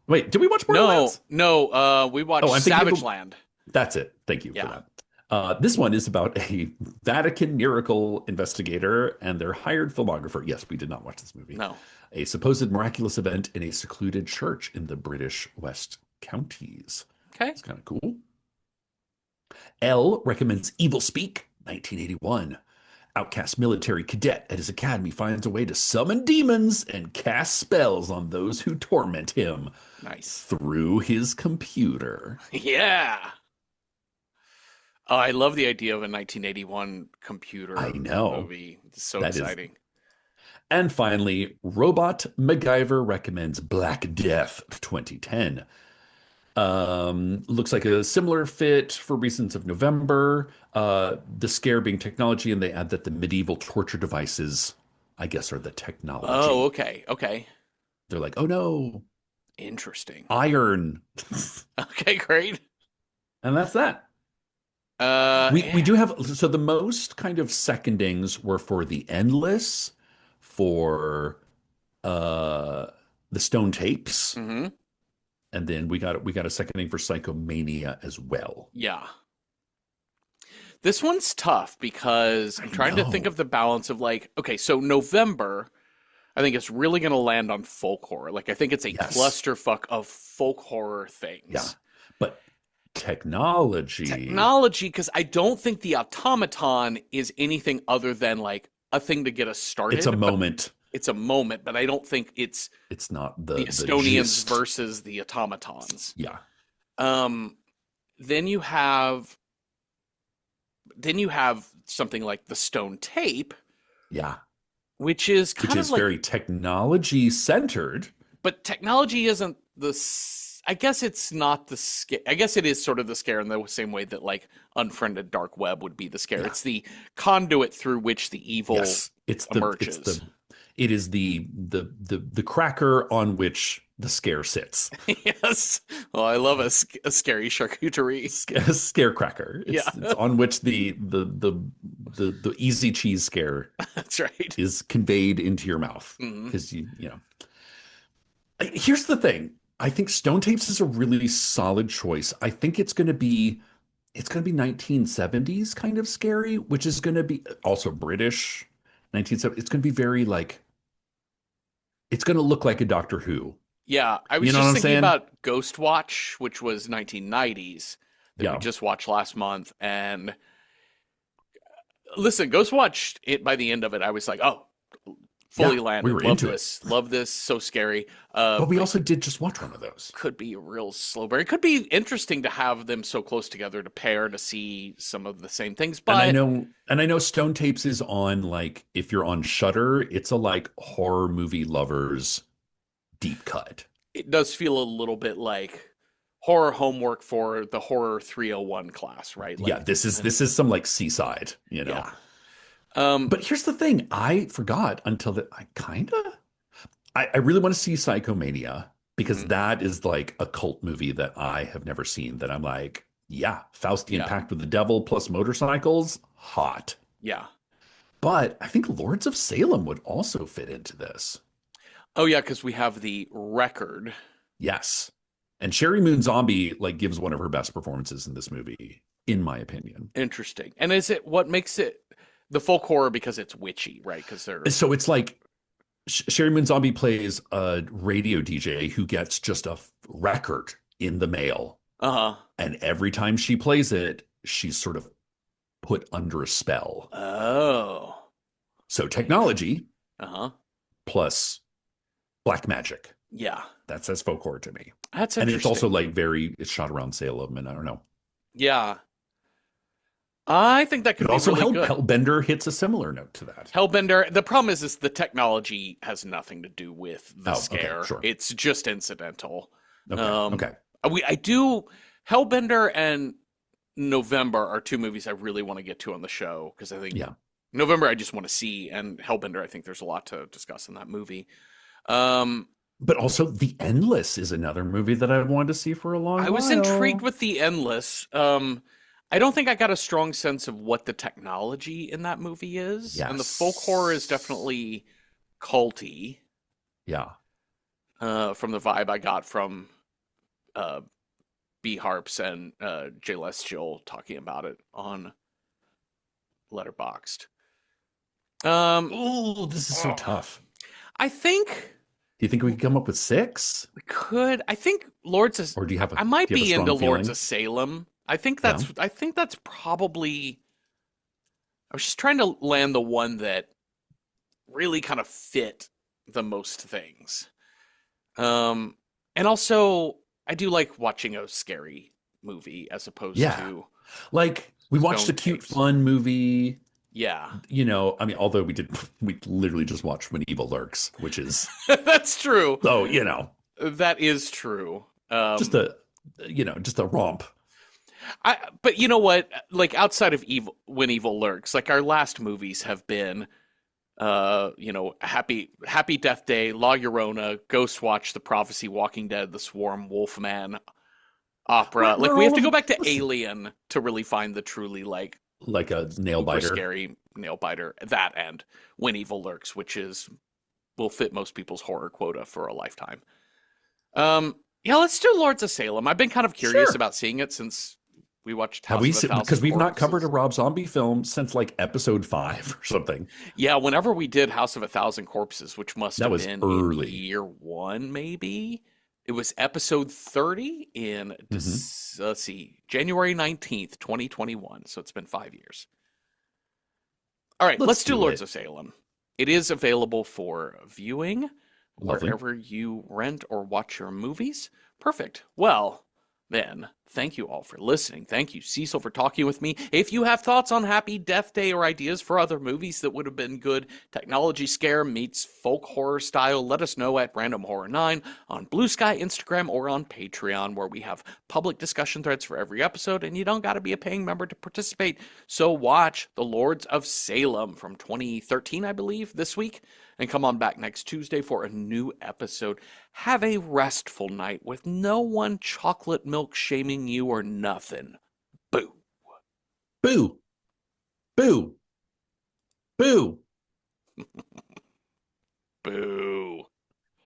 Wait, did we watch No, Borderlands? no. We watched Oh, I'm thinking of Savage the, Land. that's it. Thank you for Yeah. that. This one is about a Vatican miracle investigator and their hired filmographer. Yes, we did not watch this movie. No. A supposed miraculous event in a secluded church in the British West Counties. Okay. It's kind of cool. L recommends Evil Speak 1981. Outcast military cadet at his academy finds a way to summon demons and cast spells on those who torment him Nice. through his computer. Yeah. Oh, I love the idea of a 1981 computer I know. movie. It's so That is. exciting. And finally, Robot MacGyver recommends Black Death 2010. Looks like a similar fit for Reasons of November. The scare being technology, and they add that the medieval torture devices, I guess, are the Oh, technology. okay. Okay. They're like, oh no, Interesting. iron. Okay, great. And that's that. We Yeah. do have, so the most kind of secondings were for the Endless, for uh the Stone Tapes, Hmm. and then we got a seconding for Psychomania as well. Yeah. This one's tough because I'm I trying to think know. of the balance of like, okay, so November, I think it's really going to land on folk horror. Like, I think it's a Yes. clusterfuck of folk horror Yeah. things. But technology, Technology, because I don't think the automaton is anything other than like a thing to get us it's a started, but moment. it's a moment, but I don't think it's It's not the the Estonians gist. versus the automatons. Yeah. Um, then you have something like the stone tape, Yeah. which is Which kind of is like, very technology centered. but technology isn't I guess it's not the scare. I guess it is sort of the scare in the same way that like unfriended dark web would be the scare. Yeah. It's the conduit through which the evil Yes. emerges. It is the cracker on which the scare sits. Yes. Well, I love a scary charcuterie. Scare cracker. Yeah, It's on which the easy cheese scare that's right. is conveyed into your mouth. Mhm. Because here's the thing. I think Stone Tapes is a really solid choice. I think it's going to be 1970s kind of scary, which is going to be also British 1970s. It's going to be very like it's going to look like a Doctor Who. Yeah, I was You know what just I'm thinking saying? about Ghost Watch, which was 1990s that we Yeah. just watched last month. And listen, Ghost Watch, it by the end of it, I was like, oh, fully Yeah, we landed. were into it. Love this, so scary. But we But also did just watch one of those. could be a real slow burn. It could be interesting to have them so close together to pair to see some of the same things. And I But know and I know Stone Tapes is on like if you're on Shutter, it's a like horror movie lovers deep cut. it does feel a little bit like horror homework for the horror 301 class, right? Yeah, Like, this is some like seaside. yeah. Um, But here's the thing, I forgot until that I really want to see Psychomania because mhm, that is like a cult movie that I have never seen that I'm like, yeah, Faustian yeah, Pact with the Devil plus motorcycles, hot. yeah. But I think Lords of Salem would also fit into this. Oh yeah, because we have the record. Yes. And Sherry Moon Zombie like gives one of her best performances in this movie, in my opinion. Interesting. And is it what makes it the folk horror because it's witchy, right? Because they're So it's like Sherry Moon Zombie plays a radio DJ who gets just a record in the mail. uh-huh. And every time she plays it, she's sort of put under a spell. Oh. So Interesting. technology Uh-huh. plus black magic. Yeah. That says folk horror to me. That's And it's also interesting. like it's shot around Salem, and I don't know. Yeah. I think that could But be also really good. Hellbender hits a similar note to that. Hellbender, the problem is the technology has nothing to do with the Oh, okay, scare. sure. It's just incidental. Okay, Um okay. I do Hellbender and November are two movies I really want to get to on the show because I think Yeah. November I just want to see, and Hellbender I think there's a lot to discuss in that movie. Um, But also The Endless is another movie that I've wanted to see for a long I was intrigued while. with The Endless. I don't think I got a strong sense of what the technology in that movie is, and the folk horror is Yes. definitely culty. Yeah. From the vibe I got from uh, B Harps and J Jill talking about it on Letterboxd. Um, Oh, this is so oh, tough. I think Do you think we could come up with six? we could. I think Lords of. Or do you have a I do might you have a be into strong Lords feeling? of Salem. I think Yeah. that's. I think that's probably. I was just trying to land the one that really kind of fit the most things. Um, and also I do like watching a scary movie as opposed Yeah. to Like we watched stone a cute, tapes. fun movie. Yeah, I mean, although we literally just watched When Evil Lurks, which is, that's true. oh, That is true. just just a romp. But you know what? Like outside of evil, when evil lurks, like our last movies have been, Happy Death Day, La Llorona, Ghost Watch, The Prophecy, Walking Dead, The Swarm, Wolfman, opera. Like They're we have all to go of back to listen, Alien to really find the truly like like a nail super biter. scary nail biter. That and When Evil Lurks, which is will fit most people's horror quota for a lifetime. Yeah, let's do Lords of Salem. I've been kind of curious Sure. about seeing it since we watched Have House we of a seen, Thousand because we've not covered a Corpses. Rob Zombie film since like episode 5 or something. Yeah, whenever we did House of a Thousand Corpses, which must That have was been in early. year one, maybe. It was episode 30 in, Hmm. let's see, January 19th, 2021. So it's been 5 years. All right, Let's let's do do Lords it. of Salem. It is available for viewing Lovely. wherever you rent or watch your movies. Perfect. Well, then, thank you all for listening. Thank you, Cecil, for talking with me. If you have thoughts on Happy Death Day or ideas for other movies that would have been good technology scare meets folk horror style, let us know at Random Horror 9 on Blue Sky, Instagram, or on Patreon, where we have public discussion threads for every episode, and you don't got to be a paying member to participate. So watch The Lords of Salem from 2013, I believe, this week, and come on back next Tuesday for a new episode. Have a restful night with no one chocolate milk shaming you or nothing. Boo. Boo. Boo. Boo. Boo.